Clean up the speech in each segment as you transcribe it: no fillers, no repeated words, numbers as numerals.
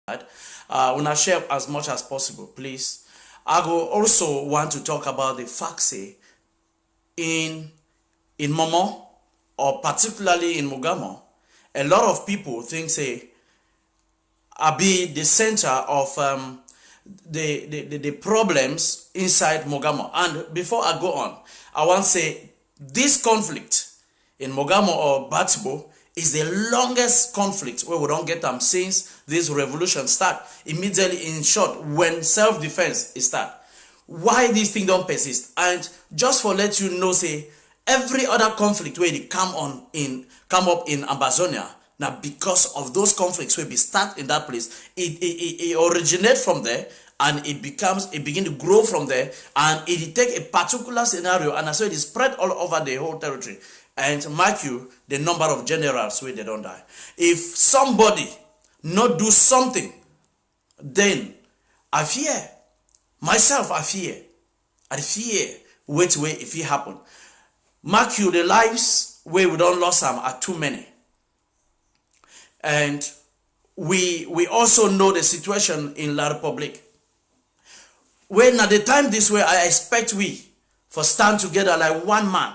When I share as much as possible, please. I will also want to talk about the facts in Momo, or particularly in Mogamo. A lot of people think say I be the center of the problems inside Mogamo. And before I go on, I want to say this conflict in Mogamo or Batibo is the longest conflict where we don't get them since this revolution start. Immediately, in short, when self-defense is start. Why this thing don't persist? And just for let you know, say every other conflict where they come up in Ambazonia, now because of those conflicts where we start in that place, it originates from there, and it begin to grow from there, and it take a particular scenario, and so it is spread all over the whole territory. And mark you, the number of generals where they don't die. If somebody not do something, then I fear. Myself, I fear. I fear wait if it happen. Mark you, the lives where we don't lost some are too many. And we also know the situation in La Republique. When at the time this way, I expect we for stand together like one man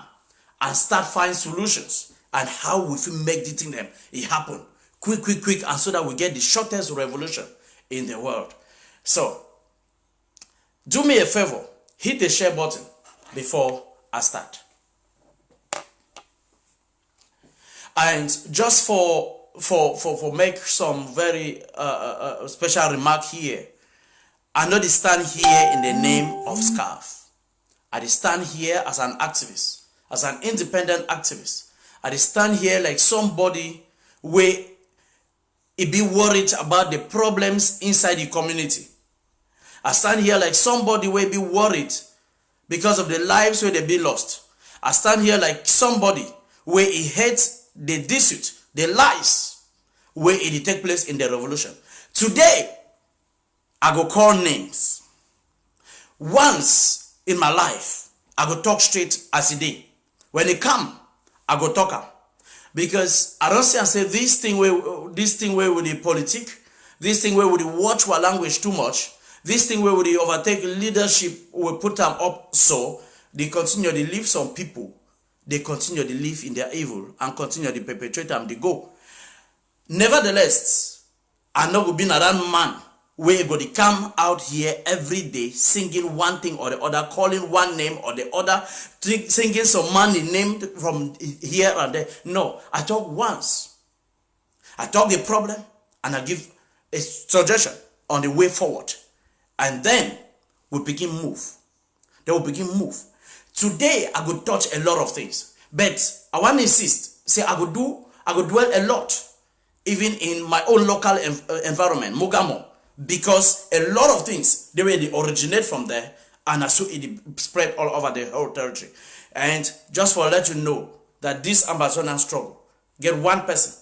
and start find solutions and how we feel make the thing them it happen quick, and so that we get the shortest revolution in the world. So do me a favor, hit the share button before I start. And just for make some very special remark here, I not stand here in the name of SCAF. I stand here as an activist, as an independent activist. I stand here like somebody where it be worried about the problems inside the community. I stand here like somebody where be worried because of the lives where they be lost. I stand here like somebody where he hates the dispute, the lies where it take place in the revolution. Today, I go call names. Once in my life, I go talk straight as it did. When it come, I go talk am. Because I don't say and say this thing where with the politic, this thing where with the watch our language too much, this thing where with the overtake leadership will put them up, so they continue to live some people, they continue to live in their evil and continue to perpetrate them, they go. Nevertheless, I know we been around man where go to come out here every day singing one thing or the other, calling one name or the other, singing some money named from here and there. No, I talk once. I talk the problem and I give a suggestion on the way forward. And then we begin move. Then we begin move. Today I could touch a lot of things. But I want to insist, say I could dwell a lot, even in my own local environment, Mogamo. Because a lot of things, they really originate from there, and so it spread all over the whole territory. And just for let you know that this Ambazonia struggle, get one person.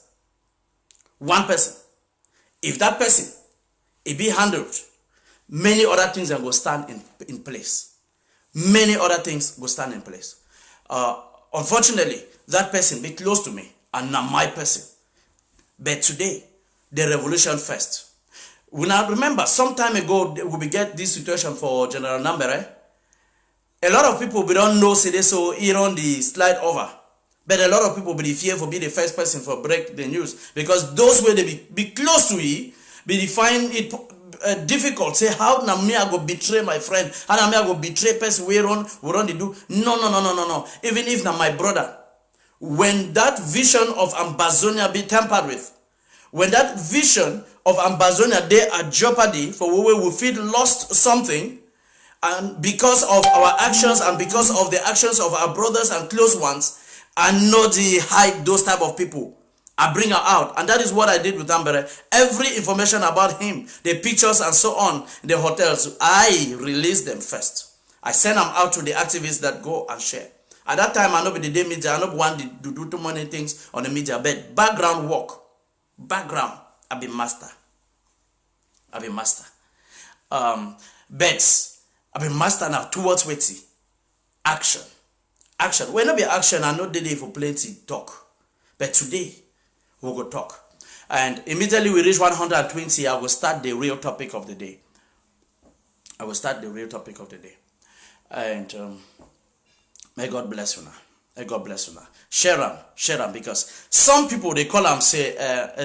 If that person, it be handled, many other things will stand in place. Many other things will stand in place. Unfortunately, that person be close to me, and not my person. But today, the revolution first. When I remember, some time ago, we get this situation for General Nambere. A lot of people we don't know, say they so here on the slide over. But a lot of people be fear for be the first person for break the news. Because those way they be close to it, be find it difficult. Say, how na me I go betray my friend? How na me I go betray person we run they do? No. Even if na my brother. When that vision of Ambazonia be tampered with, when that vision of Ambazonia they are jeopardy for where we feel lost something, and because of our actions and because of the actions of our brothers and close ones, I know the hide those type of people. I bring her out, and that is what I did with Ambere. Every information about him, the pictures and so on, the hotels, I release them first. I send them out to the activists that go and share. At that time, I know the day media, I know want to do too many things on the media, but background work, I've been master. But I've been master now towards waiting. Action. When I be action, I know the day for plenty talk. But today, we'll go talk. And immediately we reach 120, I will start the real topic of the day. And may God bless you now. May God bless you now. Share them, because some people, they call them, say,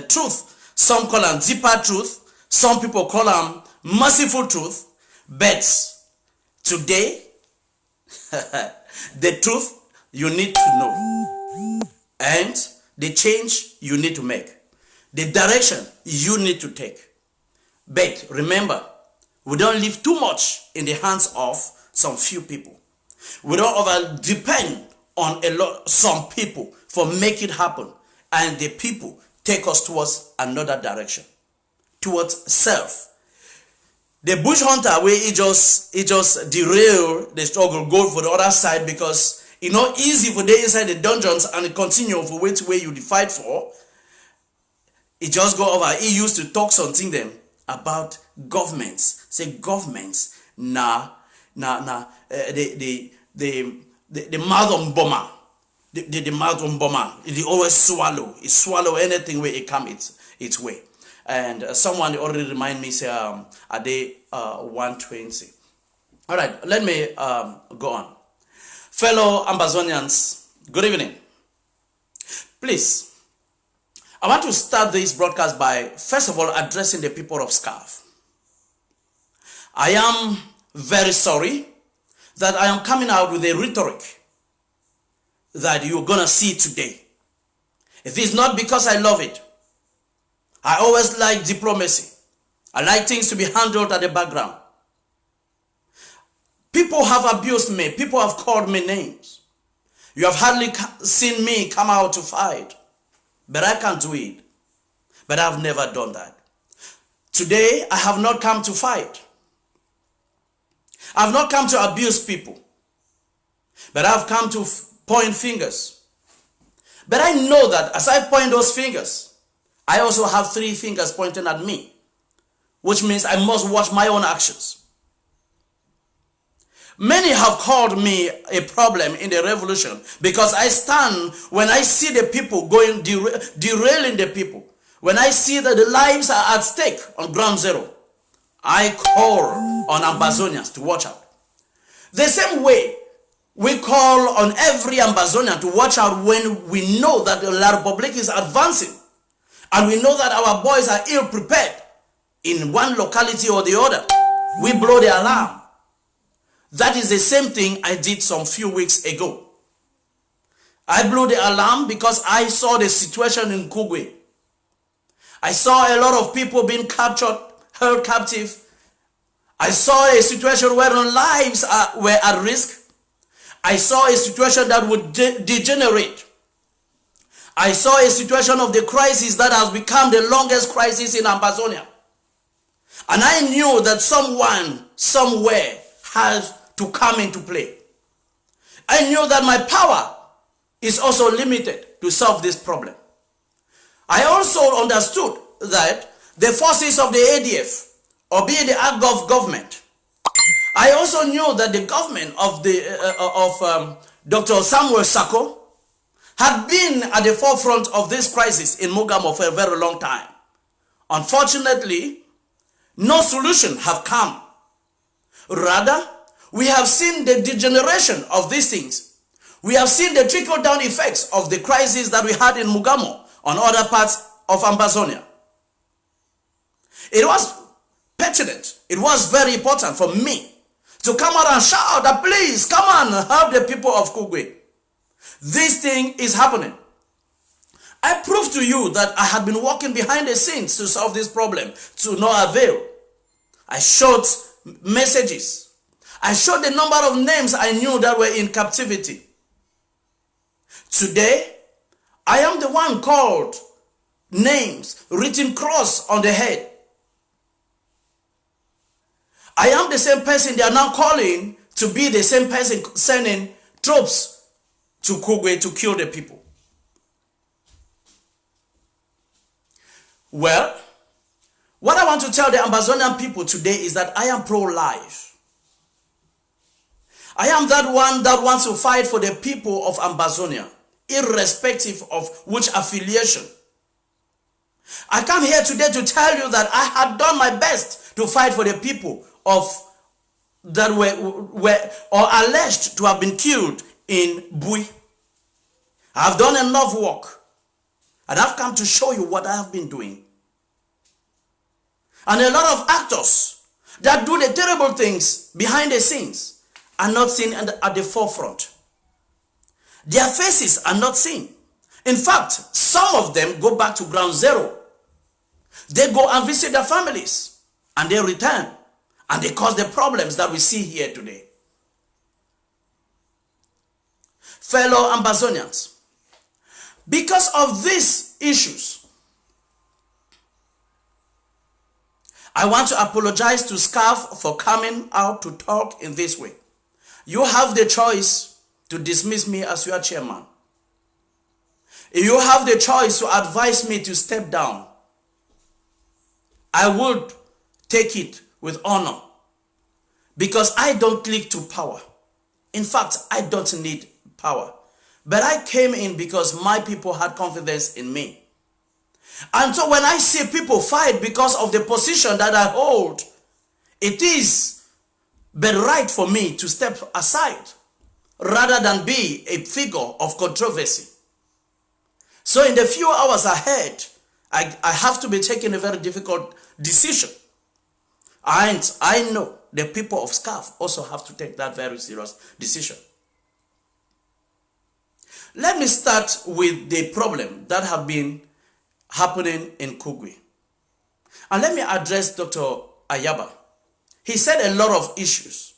truth. Some call them deeper truth. Some people call them merciful truth. But today, the truth you need to know. And the change you need to make. The direction you need to take. But remember, we don't leave too much in the hands of some few people. We don't over depend on some people for make it happen. And the people take us towards another direction. Towards self. The bush hunter, where he just derail the struggle, go for the other side, because it's not easy for them inside the dungeons and continue for which way you fight for. It just go over. He used to talk something them about governments. Say governments the mouth bomber. The mouth bomber. It always swallow. It swallow anything where it come its way. And someone already remind me, say, a day 120. All right, let me go on. Fellow Ambazonians, good evening. Please, I want to start this broadcast by, first of all, addressing the people of Scarf. I am very sorry that I am coming out with a rhetoric that you're going to see today. It is not because I love it. I always like diplomacy. I like things to be handled at the background. People have abused me. People have called me names. You have hardly seen me come out to fight. But I can't do it. But I've never done that. Today, I have not come to fight. I've not come to abuse people. But I've come to point fingers. But I know that as I point those fingers, I also have 3 fingers pointing at me. Which means I must watch my own actions. Many have called me a problem in the revolution because I stand when I see the people going derailing the people. When I see that the lives are at stake on ground zero, I call on Ambazonians to watch out. The same way we call on every Ambazonian to watch out when we know that the La Republic is advancing and we know that our boys are ill prepared in one locality or the other. We blow the alarm. That is the same thing I did some few weeks ago. I blew the alarm because I saw the situation in Kugwe. I saw a lot of people being captured, held captive. I saw a situation where lives were at risk. I saw a situation that would degenerate. I saw a situation of the crisis that has become the longest crisis in Ambazonia. And I knew that someone, somewhere, has to come into play. I knew that my power is also limited to solve this problem. I also understood that the forces of the ADF, or be it the AGOV government, I also knew that the government of Dr. Samuel Sako had been at the forefront of this crisis in Mugamo for a very long time. Unfortunately, no solution have come. Rather, we have seen the degeneration of these things. We have seen the trickle-down effects of the crisis that we had in Mugamo on other parts of Ambazonia. It was pertinent. It was very important for me to come out and shout that please come on, help the people of Kugwe. This thing is happening. I proved to you that I had been working behind the scenes to solve this problem to no avail. I showed messages. I showed the number of names I knew that were in captivity. Today, I am the one called names, written cross on the head. I am the same person they are now calling to be the same person sending troops to Kugwe to kill the people. Well, what I want to tell the Ambazonian people today is that I am pro-life. I am that one that wants to fight for the people of Ambazonia, irrespective of which affiliation. I come here today to tell you that I had done my best to fight for the people that were or alleged to have been killed in Bui. I have done enough work, and I've come to show you what I have been doing. And a lot of actors that do the terrible things behind the scenes are not seen at the forefront. Their faces are not seen. In fact, some of them go back to ground zero. They go and visit their families, and they return, and they cause the problems that we see here today. Fellow Ambazonians, because of these issues, I want to apologize to SCAF for coming out to talk in this way. You have the choice to dismiss me as your chairman. You have the choice to advise me to step down. I would take it with honor, because I don't click to power. In fact, I don't need power. But I came in because my people had confidence in me. And so when I see people fight because of the position that I hold, it is but right for me to step aside rather than be a figure of controversy. So in the few hours ahead, I have to be taking a very difficult decision. And I know the people of SCAF also have to take that very serious decision. Let me start with the problem that have been happening in Kugwe. And let me address Dr. Ayaba. He said a lot of issues.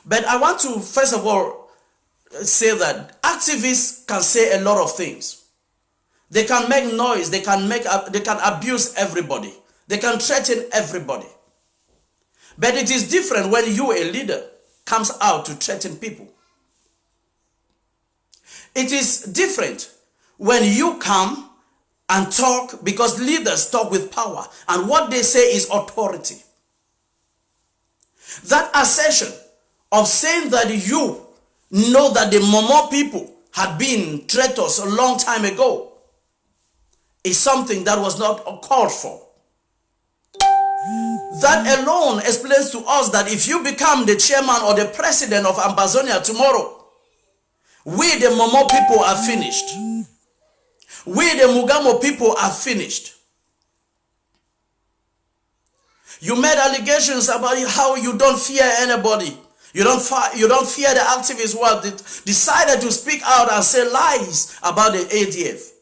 But I want to first of all say that activists can say a lot of things. They can make noise, they can abuse everybody. They can threaten everybody. But it is different when you, a leader, comes out to threaten people. It is different when you come and talk, because leaders talk with power, and what they say is authority. That assertion of saying that you know that the Momo people had been traitors a long time ago is something that was not called for. That alone explains to us that if you become the chairman or the president of Ambazonia tomorrow, we the Momo people are finished. We the Mugamo people are finished. You made allegations about how you don't fear anybody. You don't fear the activists who have decided to speak out and say lies about the ADF.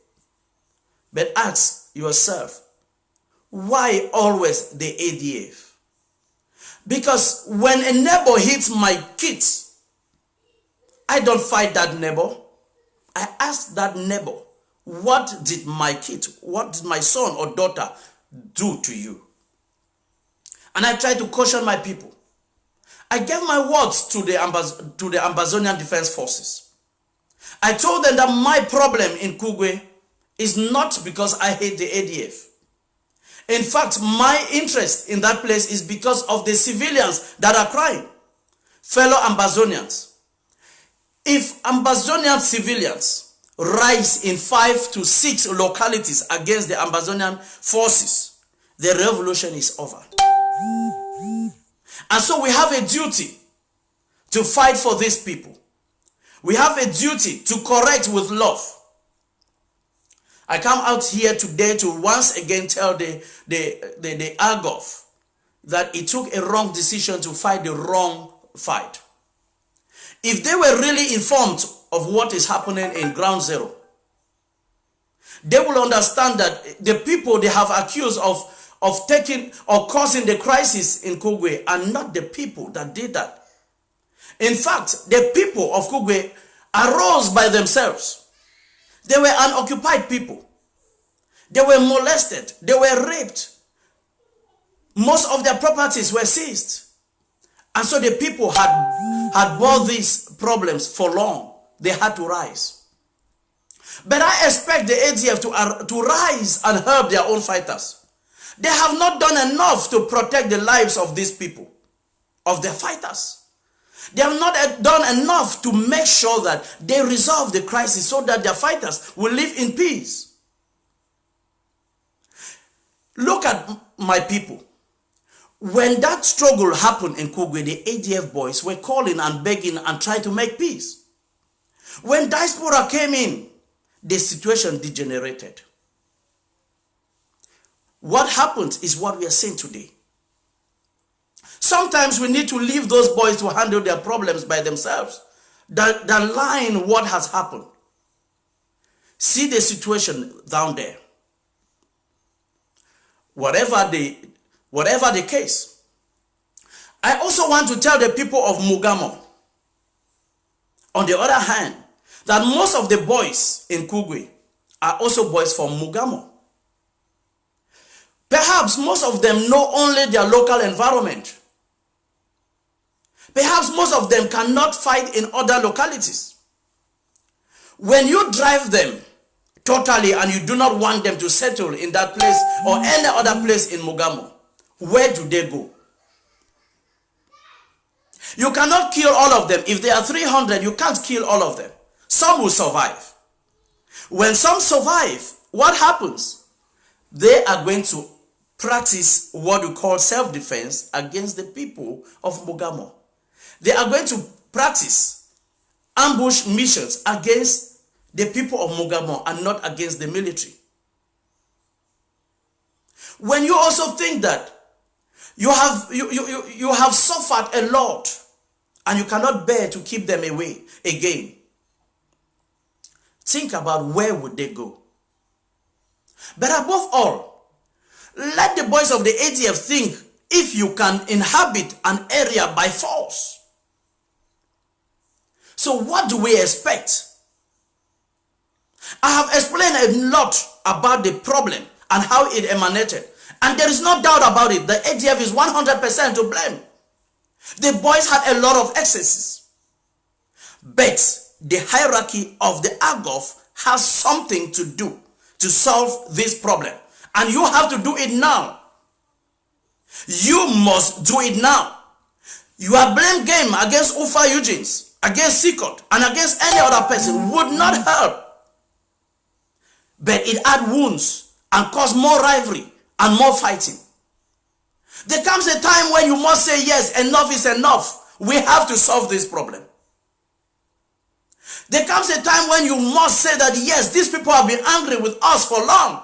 But ask yourself, why always the ADF? Because when a neighbor hits my kids, I don't fight that neighbor. I ask that neighbor, what did my kid, what did my son or daughter do to you? And I try to caution my people. I gave my words to the Ambazonian Defense Forces. I told them that my problem in Kugwe is not because I hate the ADF. In fact, my interest in that place is because of the civilians that are crying. Fellow Ambazonians, if Ambazonian civilians rise in 5 to 6 localities against the Ambazonian forces, the revolution is over. And so we have a duty to fight for these people. We have a duty to correct with love. I come out here today to once again tell the AGOF that it took a wrong decision to fight the wrong fight. If they were really informed of what is happening in ground zero, they will understand that the people they have accused of taking or causing the crisis in Kugwe are not the people that did that. In fact, the people of Kugwe arose by themselves. They were unoccupied people. They were molested. They were raped. Most of their properties were seized. And so the people had bore these problems for long. They had to rise. But I expect the ADF to rise and help their own fighters. They have not done enough to protect the lives of these people, of their fighters. They have not done enough to make sure that they resolve the crisis so that their fighters will live in peace. Look at my people. When that struggle happened in Kugwe, the ADF boys were calling and begging and trying to make peace. When diaspora came in, the situation degenerated. What happened is what we are seeing today. Sometimes we need to leave those boys to handle their problems by themselves than lying what has happened. See the situation down there. Whatever the case, I also want to tell the people of Mugamo, on the other hand, that most of the boys in Kugwe are also boys from Mugamo. Perhaps most of them know only their local environment. Perhaps most of them cannot fight in other localities. When you drive them totally and you do not want them to settle in that place or any other place in Mugamo, where do they go? You cannot kill all of them. If there are 300, you can't kill all of them. Some will survive. When some survive, what happens? They are going to practice what we call self-defense against the people of Mugamo. They are going to practice ambush missions against the people of Mugamo and not against the military. When you also think that you have suffered a lot and you cannot bear to keep them away again, think about where would they go. But above all, let the boys of the ADF think if you can inhabit an area by force. So what do we expect? I have explained a lot about the problem and how it emanated. And there is no doubt about it. The ADF is 100% to blame. The boys had a lot of excesses. But the hierarchy of the AGOF has something to do to solve this problem. And you have to do it now. You must do it now. Your blame game against Ufa Eugenes, against Sikot, and against any other person would not help. But it adds wounds and cause more rivalry and more fighting. There comes a time when you must say, yes, enough is enough. We have to solve this problem. There comes a time when you must say that, yes, these people have been angry with us for long.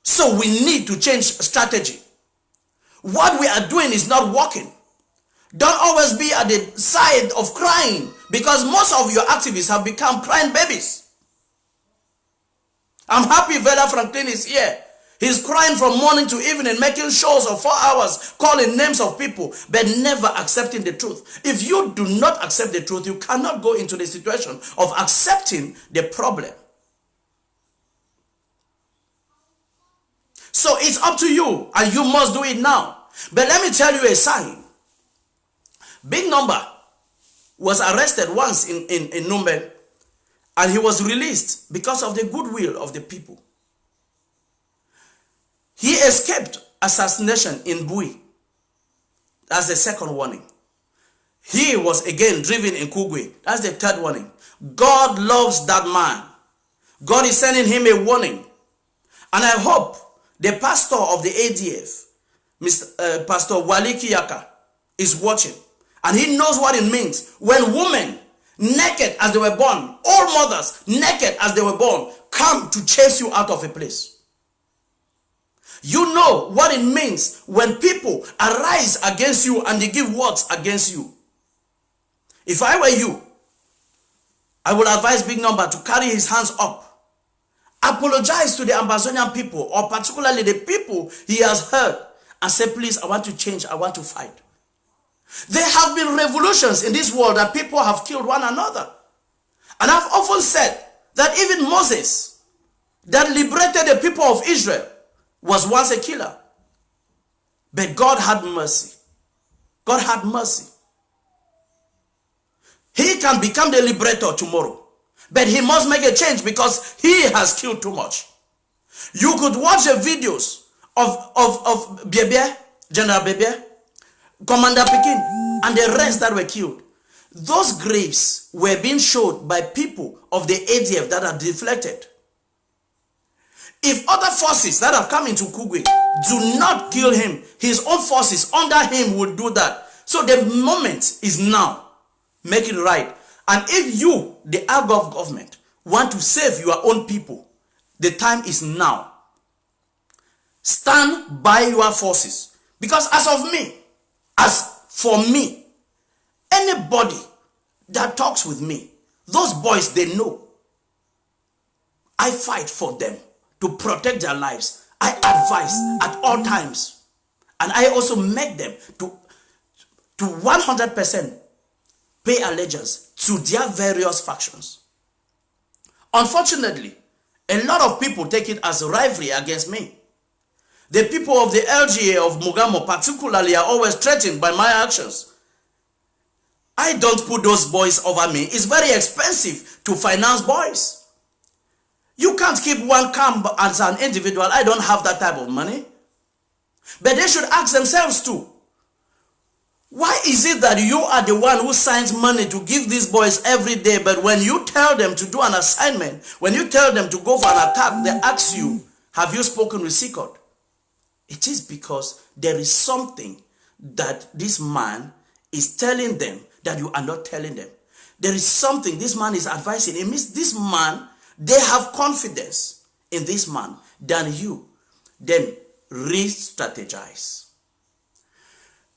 So we need to change strategy. What we are doing is not working. Don't always be at the side of crying, because most of your activists have become crying babies. I'm happy Vela Franklin is here. He's crying from morning to evening, making shows of 4 hours, calling names of people, but never accepting the truth. If you do not accept the truth, you cannot go into the situation of accepting the problem. So it's up to you, and you must do it now. But let me tell you a sign. Big Number was arrested once in Numbe, and he was released because of the goodwill of the people. He escaped assassination in Bui. That's the second warning. He was again driven in Kugwe. That's the third warning. God loves that man. God is sending him a warning. And I hope the pastor of the ADF, Pastor Wali Kiyaka, is watching. And he knows what it means when women, naked as they were born, all mothers, naked as they were born, come to chase you out of a place. You know what it means when people arise against you and they give words against you. If I were you, I would advise Big Number to carry his hands up. Apologize to the Ambazonian people, or particularly the people he has hurt, and say, please, I want to change, I want to fight. There have been revolutions in this world that people have killed one another. And I've often said that even Moses, that liberated the people of Israel, was once a killer. But God had mercy. God had mercy. He can become the liberator tomorrow. But he must make a change because he has killed too much. You could watch the videos of Bebe, General Bebe, Commander Pekin, and the rest that were killed. Those graves were being showed by people of the ADF that are deflected. If other forces that have come into Kugwe do not kill him, his own forces under him will do that. So the moment is now. Make it right. And if you, the Agov government, want to save your own people, the time is now. Stand by your forces. Because as for me, anybody that talks with me, those boys, they know I fight for them to protect their lives. I advise at all times. And I also make them to 100% pay allegiance to their various factions. Unfortunately, a lot of people take it as a rivalry against me. The people of the LGA of Mugamo particularly are always threatened by my actions. I don't put those boys over me. It's very expensive to finance boys. You can't keep one camp as an individual. I don't have that type of money. But they should ask themselves too. Why is it that you are the one who signs money to give these boys every day, but when you tell them to do an assignment, when you tell them to go for an attack, they ask you, have you spoken with Sikot? It is because there is something that this man is telling them that you are not telling them. There is something this man is advising. It means this man, they have confidence in this man than you. Then re-strategize.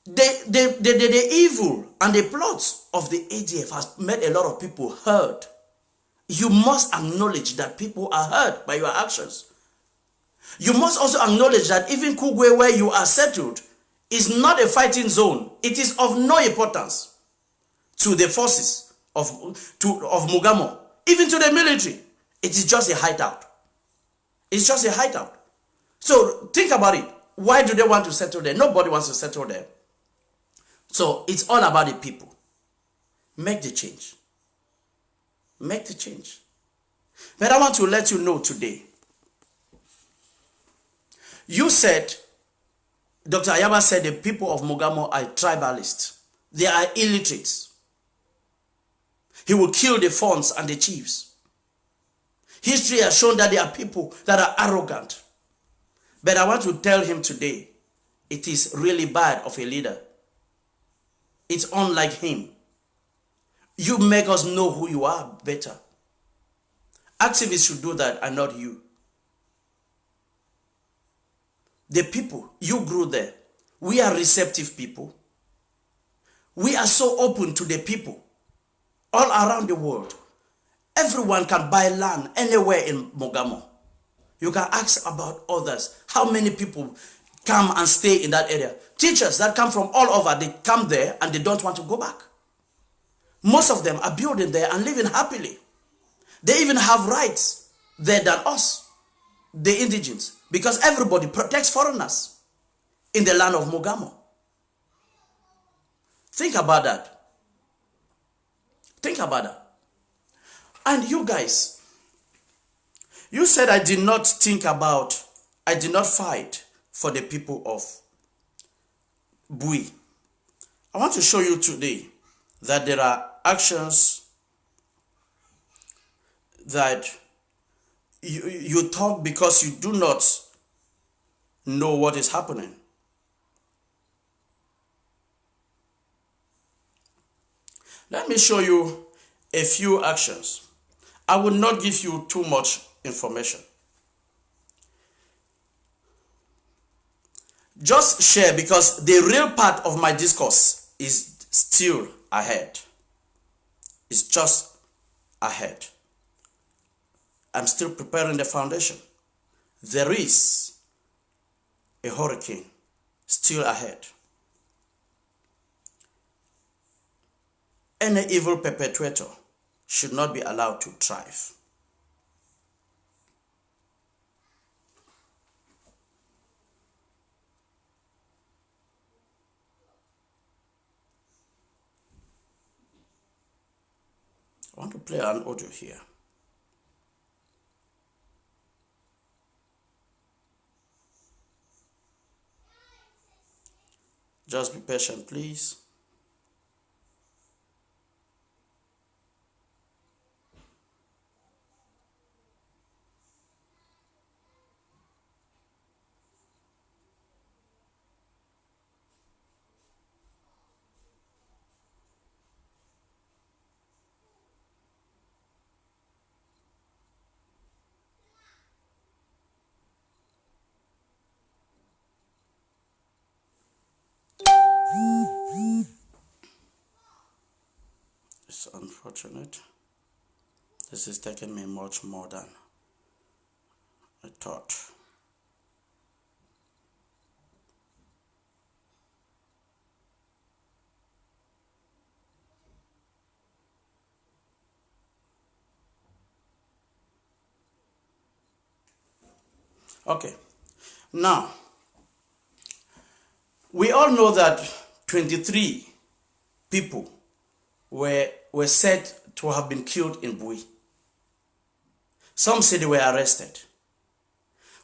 The evil and the plots of the ADF has made a lot of people hurt. You must acknowledge that people are hurt by your actions. You must also acknowledge that even Kugwe, where you are settled, is not a fighting zone. It is of no importance to the forces of Mugamo, even to the military. It is just a hideout. It's just a hideout. So think about it. Why do they want to settle there? Nobody wants to settle there. So it's all about the people. Make the change. Make the change. But I want to let you know today. You said, Dr. Ayaba said the people of Mogamo are tribalists. They are illiterates. He will kill the fawns and the chiefs. History has shown that there are people that are arrogant. But I want to tell him today, it is really bad of a leader. It's unlike him. You make us know who you are better. Activists should do that and not you. The people, you grew there. We are receptive people. We are so open to the people all around the world. Everyone can buy land anywhere in Mogamo. You can ask about others. How many people come and stay in that area? Teachers that come from all over, they come there and they don't want to go back. Most of them are building there and living happily. They even have rights there than us, the indigenes, because everybody protects foreigners in the land of Mogamo. Think about that. Think about that. And you guys, you said I did not fight for the people of Bui. I want to show you today that there are actions that you talk because you do not know what is happening. Let me show you a few actions. I will not give you too much information. Just share, because the real part of my discourse is still ahead. It's just ahead. I'm still preparing the foundation. There is a hurricane still ahead. Any evil perpetrator should not be allowed to thrive. I want to play an audio here. Just be patient, please. It's unfortunate. This is taking me much more than I thought. Okay. Now, we all know that 23 people were said to have been killed in Bui. Some say they were arrested.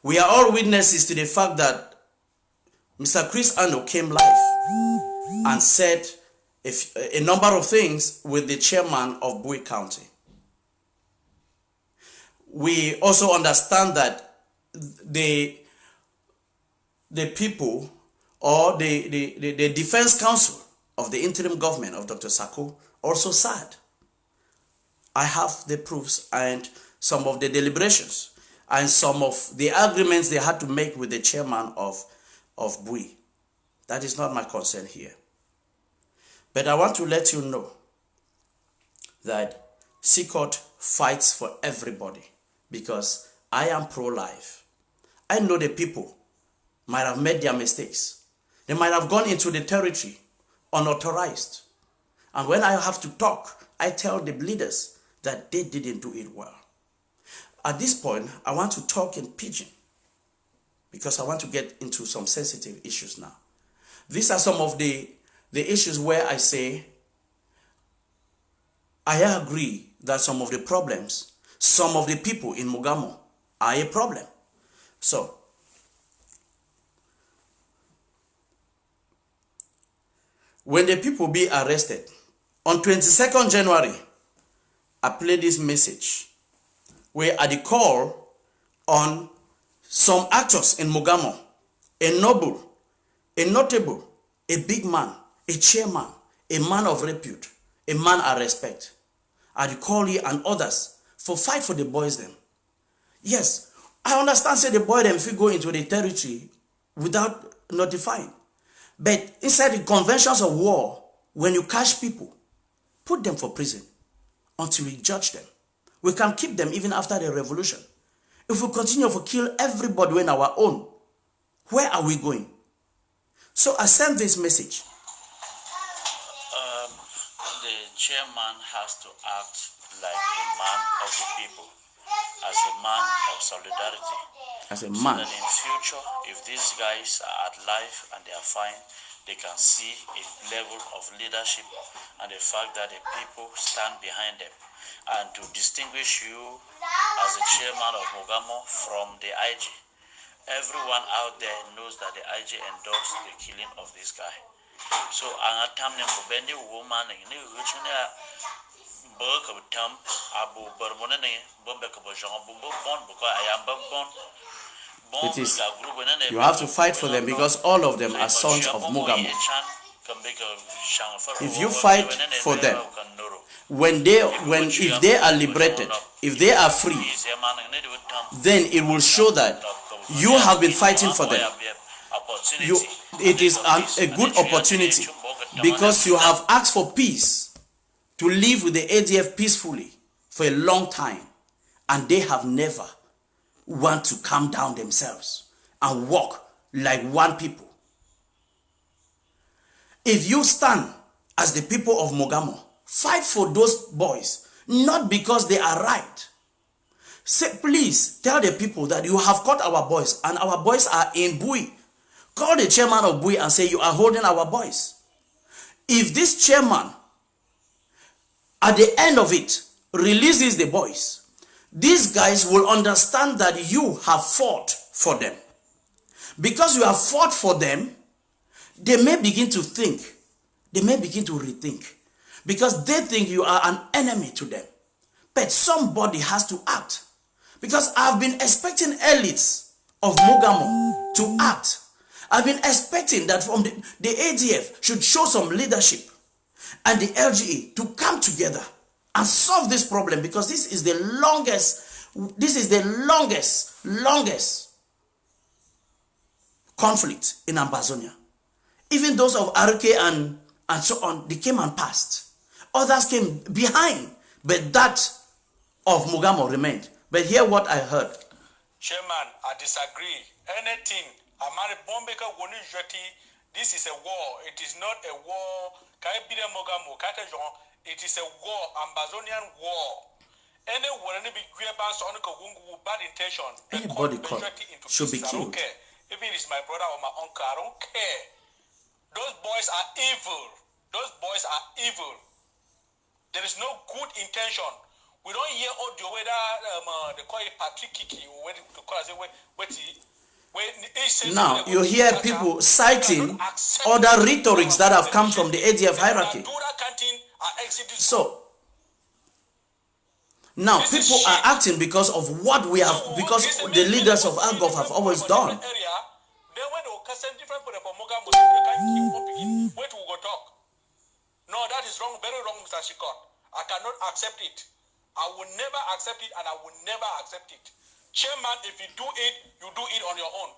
We are all witnesses to the fact that Mr. Chris Ano came live and said a number of things with the chairman of Bui County. We also understand that the people or the defense counsel of the interim government of Dr. Sako also said, I have the proofs and some of the deliberations and some of the agreements they had to make with the chairman of Bui. That is not my concern here. But I want to let you know that CCOT fights for everybody because I am pro-life. I know the people might have made their mistakes. They might have gone into the territory unauthorized. And when I have to talk, I tell the leaders that they didn't do it well. At this point, I want to talk in pidgin because I want to get into some sensitive issues now. These are some of the issues where I say I agree that some of the problems, some of the people in Mogamo are a problem. So, when the people be arrested, on 22nd January, I played this message where I call on some actors in Mogamo, a noble, a notable, a big man, a chairman, a man of repute, a man I respect. I call you and others for fight for the boys them. Yes, I understand say the boy them if you go into the territory without notifying. But inside the conventions of war, when you catch people, put them for prison until we judge them. We can keep them even after the revolution. If we continue to kill everybody in our own, where are we going? So I sent this message. The chairman has to act like a man of the people, as a man of solidarity. As a so man. that in future, if these guys are alive and they are fine, they can see a level of leadership and the fact that the people stand behind them. And to distinguish you as the chairman of Mogamo from the IG, everyone out there knows that the IG endorsed the killing of this guy. So I'm telling you, woman, it is, you have to fight for them because all of them are sons of Mogamo. If you fight for them, if they are liberated, if they are free, then it will show that you have been fighting for them. It is a good opportunity because you have asked for peace, to live with the ADF peacefully for a long time, and they have never want to calm down themselves and walk like one people. If you stand as the people of Mogamo, fight for those boys, not because they are right. Say, please tell the people that you have caught our boys and our boys are in Bui. Call the chairman of Bui and say you are holding our boys. If this chairman, at the end of it, releases the boys, these guys will understand that you have fought for them. Because you have fought for them, they may begin to think, they may begin to rethink, because they think you are an enemy to them. But somebody has to act. Because I've been expecting elites of Mogamo to act. I've been expecting that from the ADF should show some leadership and the LGA to come together and solve this problem, because this is the longest conflict in Ambazonia. Even those of RK and so on, they came and passed. Others came behind, but that of Mugamo remained. But hear what I heard. Chairman, I disagree. Anything, Amari Bombeka Woni Joti, this is a war. It is not a war. It is a war, Ambazonian war. Anyone be bad intention. Anybody should be killed. If it is my brother or my uncle, I don't care. Those boys are evil. Those boys are evil. There is no good intention. We don't hear audio whether they call it Patrick Kiki or whether they call it now you hear people citing other rhetorics that have come from the ADF hierarchy. So now people are acting because of what we have, because the leaders of AGOF have always done. No, that is wrong, very wrong, Mr. Shikot. I cannot accept it. I will never accept it, and I will never accept it. Chairman, if you do it, you do it on your own.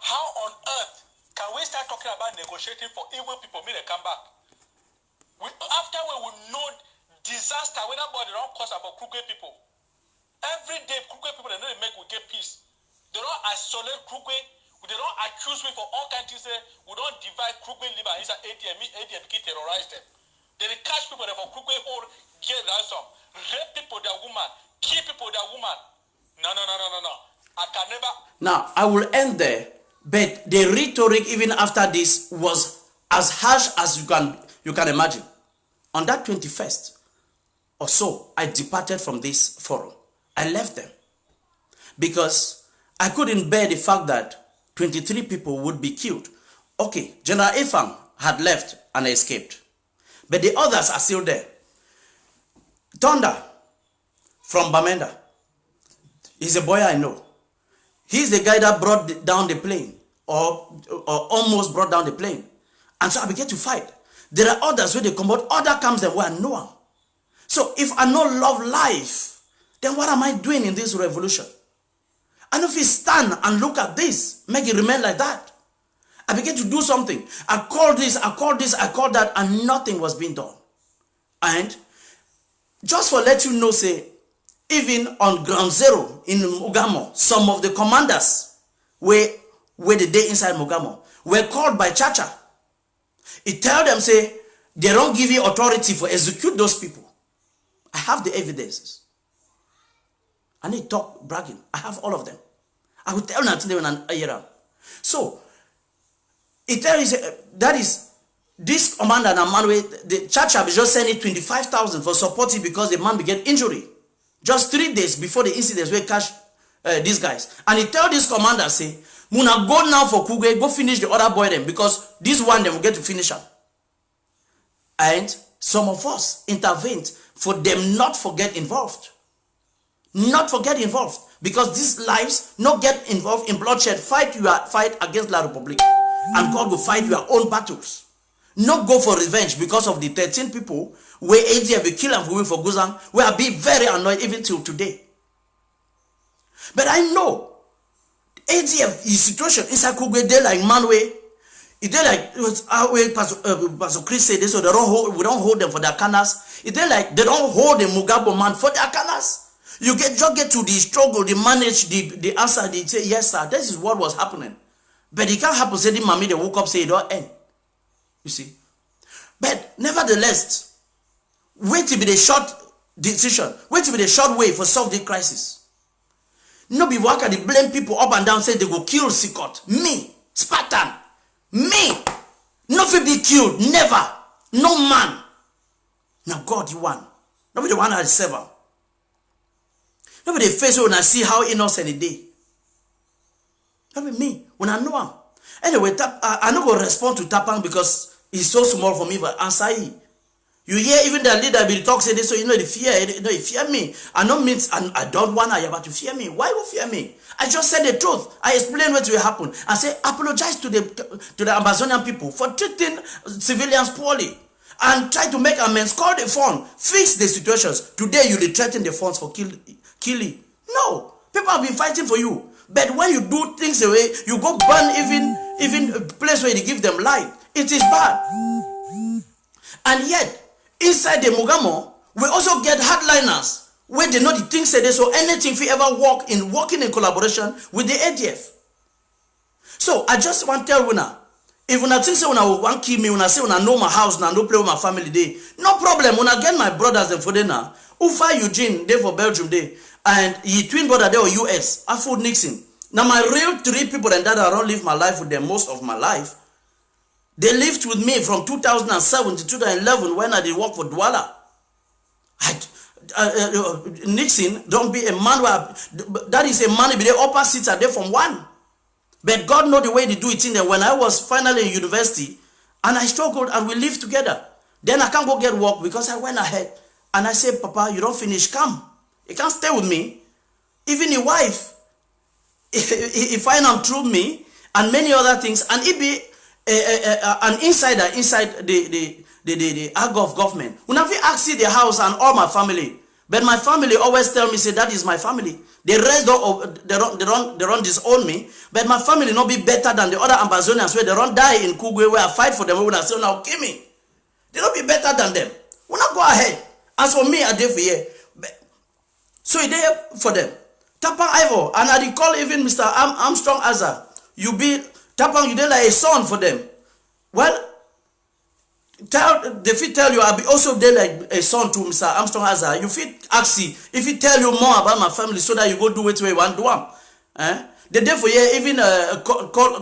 How on earth can we start talking about negotiating for evil people when they come back? After we will know disaster, when nobody don't cause for Kruger people. Every day, Kruger people, they know they make we get peace. They don't isolate Kruger. They don't accuse me for all kinds of things. We don't divide Kruger liver. It's an ADM can terrorize them. They catch people that for Kruger whole get ransom, rape people, their woman, kill people, their woman. No. I can never. Now I will end there, but the rhetoric even after this was as harsh as you can imagine. On that 21st or so, I departed from this forum. I left them because I couldn't bear the fact that 23 people would be killed. Okay, General Efang had left and escaped, but the others are still there. Thunder from Bamenda, he's a boy I know. He's the guy that brought down the plane, or almost brought down the plane. And so I began to fight. There are others where they come out, other comes them where I know them. So if I no love life, then what am I doing in this revolution? And if we stand and look at this, make it remain like that, I began to do something. I called this, I called that, and nothing was being done. And just for let you know, say, even on ground zero in Mugamo, some of the commanders were the day inside Mugamo were called by Chacha. He tell them, say, they don't give you authority for execute those people. I have the evidences. And he talk bragging. I have all of them. I will tell nothing when I hear them. So, it tells that is this commander and man, the church have just sent it 25,000 for supporting because the man began injury. Just 3 days before the incidents where catch these guys. And he tell this commander, say, Muna go now for Kugwe, go finish the other boy them because this one they will get to finish them. And some of us intervened for them not to get involved. Not to get involved. Because these lives not get involved in bloodshed. Fight against La Republic. And God will fight your own battles. Not go for revenge because of the 13 people where ADF will kill and for Guzan. We are being very annoyed even till today. But I know ADF is situation inside Kugwe, they like manway. It they like our way Pastor Chris said this, so we don't hold them for their canals. It they like they don't hold the Mugabo man for their canals. You just get to the struggle, they manage the answer, they say, yes, sir, this is what was happening. But it can't happen, say the mommy, they woke up, say it don't end. You see? But nevertheless, wait to be the short decision, wait to be the short way for solve the crisis. No be worker, they blame people up and down, say they go kill Sikot. Me, Spartan, me, nothing be killed, never, no man. Now God, you won. Nobody the one at the server. Nobody face when I see how innocent it is. Not be me, when I know him. Anyway, I not going to respond to Tapang because he's so small for me, but answer he. You hear even the leader will talk, say this, so you know, they fear me. I don't want Ayaba to fear me. Why would fear me? I just said the truth. I explained what will happen. I say, apologize to the Ambazonian people for treating civilians poorly and try to make amends, call the phone, fix the situations. Today, you threaten the phones for killing. No, people have been fighting for you. But when you do things away, you go burn even a place where you give them life. It is bad. And yet, inside the Mogamo, we also get hardliners where they know the things say they, so anything if we ever working in collaboration with the ADF. So I just want to tell una, if una think say una want kill me, una say una know my house, una no play with my family day, no problem. Una get my brothers and for them now. Ufa Eugene, they for Belgium day, and he twin brother there or US, Afud Nixon. Now my real 3 people and that I don't live my life with them most of my life. They lived with me from 2007 to 2011 when I did work for Douala. Nixon, don't be a man that is a man, but the upper seats are there from one. But God know the way they do it in there. When I was finally in university and I struggled and we lived together, then I can't go get work because I went ahead and I said, Papa, you don't finish, come. You can't stay with me. Even your wife, he find out through me and many other things, and it be an insider inside the AGOF government. When I ask the house and all my family, but my family always tell me, say that is my family. The rest they don't disown me, but my family not be better than the other Ambazonians where they don't die in Kugwe where I fight for them when I say now kill me. They don't be better than them. When I go ahead, as for me, I did for you. So it there for them. Tapang Ivo, and I recall even Mr. Armstrong Azar. You be Tapang, you did like a son for them. Well, they fit tell you I'll be also there like a son to Mr. Armstrong Azar. You fit ask if he tell you more about my family so that you go do it where you want to do. The day for you, even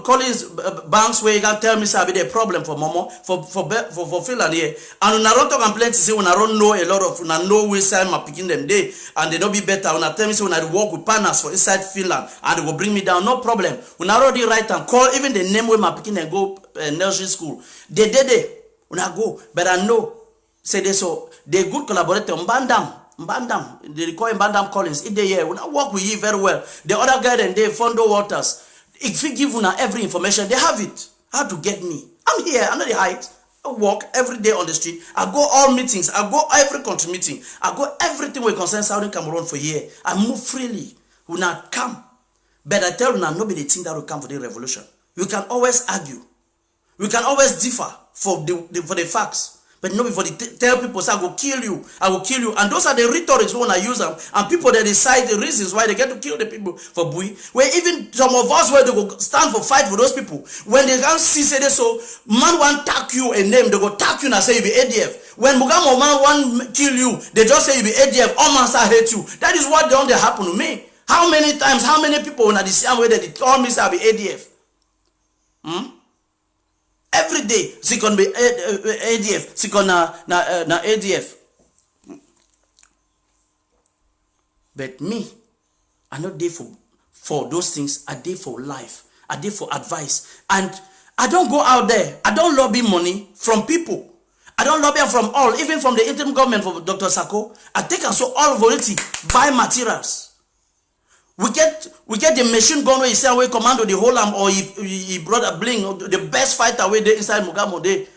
Collins Banks where you can tell me say be the problem for Momo for Finland here. And when I don't complain to say when I don't know a lot of when I know we sign my picking them day and they don't be better. When I tell me say when I work with partners for inside Finland and they will bring me down, no problem. When I already write and call even the name where my picking and go nursery school. They did it. When I go, but I know, say they so they good collaborator. Mbandam, they call him Mbandam Collins. If they here, when I work with you very well, the other guy then they Fondo Waters. If we give una every information, they have it. How to get me? I'm here, I'm not the height. I walk every day on the street. I go all meetings. I go every country meeting. I go everything we concern Southern Cameroon for here. I move freely. When I come, but I tell you now, nobody think that will come for the revolution. We can always argue. We can always differ for the facts. But no, before they tell people, say, I will kill you, I will kill you. And those are the rhetorics when I use them. And people that decide the reasons why they get to kill the people for Bui. Where even some of us where they go stand for fight for those people. When they can't see, say they so, man want tag you a name, they go tag you and say you be ADF. When Mugamo man want kill you, they just say you be ADF, all man say hate you. That is what don't happen to me. How many times, how many people when I decide whether they tell me say I be ADF? Every day, she can be ADF, she can na ADF. But me, I'm not there for those things. I'm there for life. I'm there for advice. And I don't go out there. I don't lobby money from people. I don't lobby from all, even from the interim government for Dr. Sako. I take and so all volatility, buy materials. We get the machine gun where he say we commando the whole arm, or he brought a bling, the best fighter way there inside Mugamo day.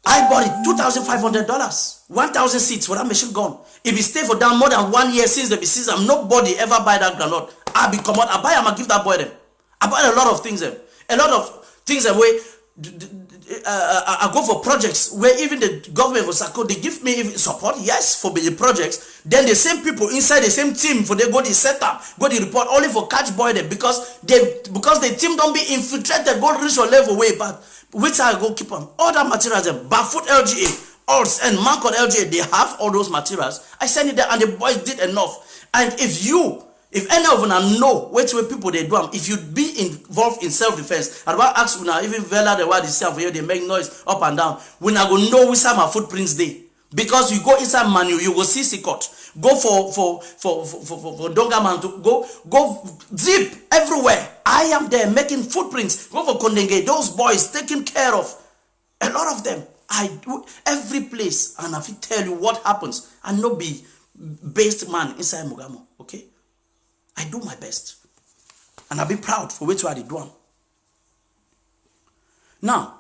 I bought it $2,500, 1,000 seats for that machine gun. If he stay for down more than 1 year since the season, nobody ever buy that granite. I be come out, I buy him, I give that boy them. I buy a lot of things them, a lot of things them where I go for projects where even the government for Sako, they give me support, yes, for the projects. Then the same people inside the same team for they go the setup, go the report only for catch boy them because the team don't be infiltrated, go reach your level way, but which I go keep on all that materials them, Barefoot LGA, all and Mancon LGA, they have all those materials. I send it there and the boys did enough. And if any of them know which way people they do them, if you be involved in self-defense, and what ask now even Vela the word itself here, they make noise up and down. We not go know which are my footprints there. Because you go inside Manu, you go see Sikot. Go for Dongaman to go zip everywhere. I am there making footprints. Go for Kondenge, those boys taken care of. A lot of them. I do every place, and if I tell you what happens, I no be based man inside Mugamo. Okay? I do my best. And I'll be proud for which way I do them. Now,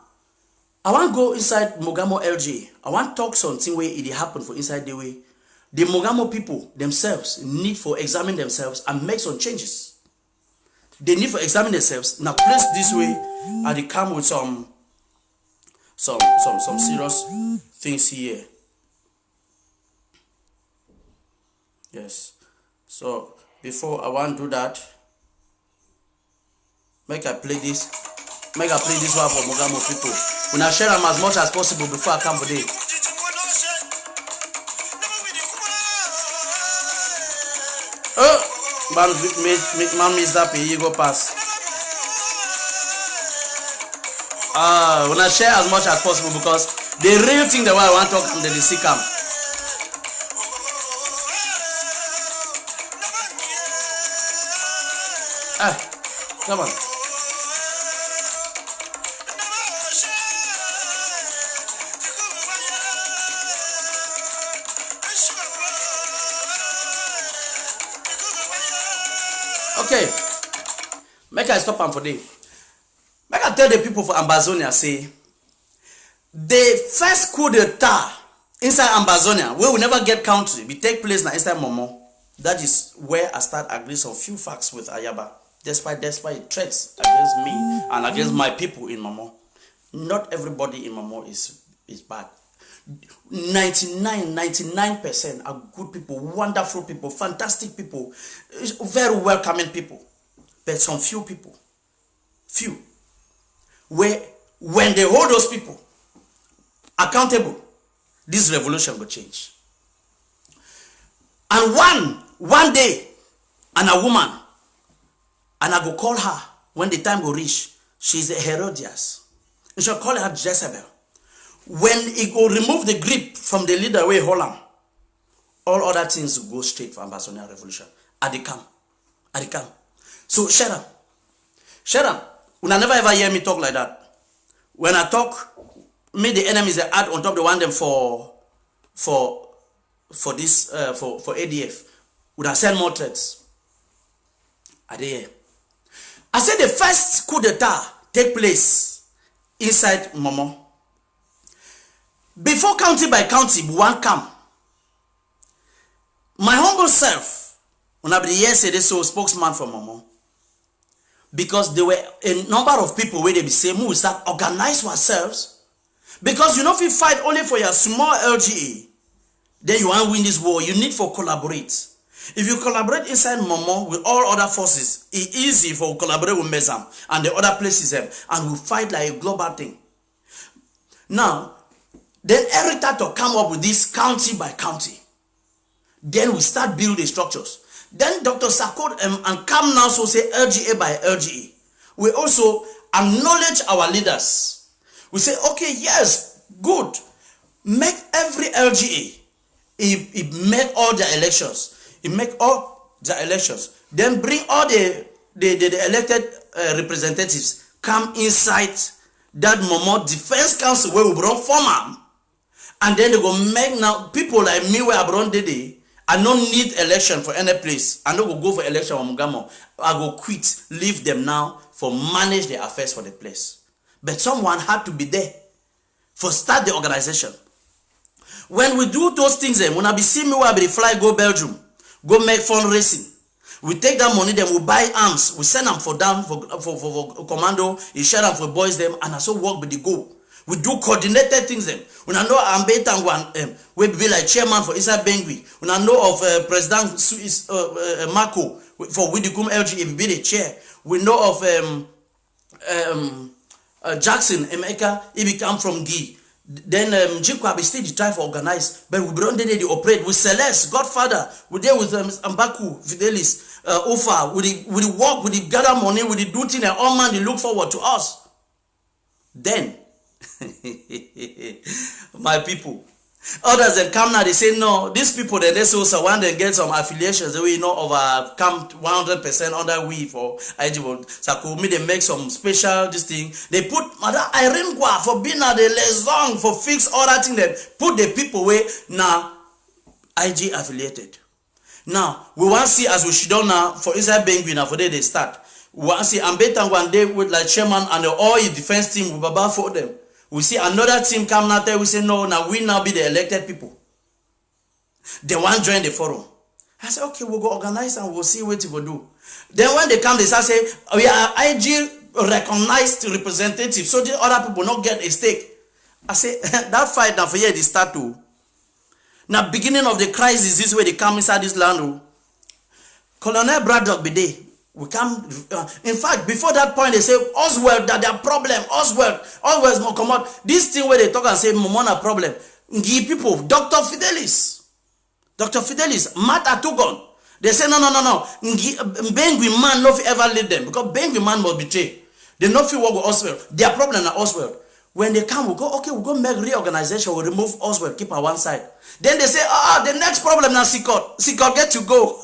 I want to go inside Mogamo LG. I want to talk something where it happened for inside the way. The Mogamo people themselves need for examine themselves and make some changes. They need for examine themselves. Now place this way and they come with some serious things here. Yes. So before I want to do that, make I play this one for Mogamo people. When I share them as much as possible before I come today. Man miss that pay, you go pass. When I share as much as possible because the real thing the way I want to talk and the sick come. Come on. Okay, make I stop am for day. Make I tell the people for Ambazonia say the first coup d'etat inside Ambazonia, where we never get country, we take place now inside Momo. That is where I start agreeing some few facts with Ayaba, despite threats against me and against my people in Momo. Not everybody in Momo is bad. 99% are good people, wonderful people, fantastic people, very welcoming people. But some few people, where when they hold those people accountable, this revolution will change. And one day, and a woman, and I go call her when the time will reach, she's a Herodias. And she'll call her Jezebel. When it will remove the grip from the leader way Holland, all other things will go straight for Ambazonia revolution. At the camp. So shut up. Una never ever hear me talk like that. When I talk, me the enemies they add on top the one them for ADF. Would I send more threats? I said the first coup d'etat take place inside Momo. Before county by county, one come. My humble self, when I be yesterday, so spokesman for Momo, because there were a number of people where they be saying, we start organize ourselves, because you know if you fight only for your small LGA, then you want to win this war. You need for collaborate. If you collaborate inside Momo with all other forces, it's easy for collaborate with Mezam and the other places, and we fight like a global thing. Now. Then Erita to come up with this county by county. Then we start building structures. Then Dr. Sakot and come now so say LGA by LGA. We also acknowledge our leaders. We say, okay, yes, good. Make every LGA. It make all the elections. Then bring all the elected representatives come inside that Momo Defense Council where we brought former. And then they go make now people like me where I brought today. I don't need election for any place. I don't go for election for Mugamo. I go quit, leave them now for manage the affairs for the place. But someone had to be there for start the organization. When we do those things, when I be see me where I be fly go Belgium, go make fundraising. We take that money, then we buy arms, we send them for commando, you share them for boys them, and I so work with the goal. We do coordinated things then. When I know Ambetangwan, we be like chairman for Isa Bengui. When I know of President Marco for Widikum LG, be the chair. We know of Jackson Emeka, he become from Guy. Then Jikwa be still try to organize, but we don't they operate with Celeste, Godfather. We there with Ambaku, Fidelis, Ufa. We work, we gather money, we do things, and all man they look forward to us. Then. My people, others then come now, they say no, these people that they also want to get some affiliations that we know over come 100% under we for IGV. So they make some special this thing. They put Madam Irene Gua for being at the liaison for fix all that thing. Then put the people where now IG affiliated. Now we want to see as we should now for inside Benguin now for they start. We want to see Ambetang one day with like chairman and the all defense team with Baba for them. We see another team come now there, we say no, now we now be the elected people. They want to join the forum. I say, okay, we'll go organize and we'll see what we will do. Then when they come, they start say, we are IG recognized representative, so the other people not get a stake. I say, that fight now for here, they start to. Now, beginning of the crisis, this way they come inside this land. Colonel Braddock be there. We come. In fact, before that point, they say Oswald that their problem. Oswald's more come out. This thing where they talk and say Momona problem. Give people Dr. Fidelis, Matt Atugon. They say no. Bengui man no ever lead them because Bengui man must betray. They no feel work with Oswald. Their problem is Oswald. When they come, we go, okay, we go make reorganization, we remove Oswald, keep on one side. Then they say, the next problem now, Sikot get to go.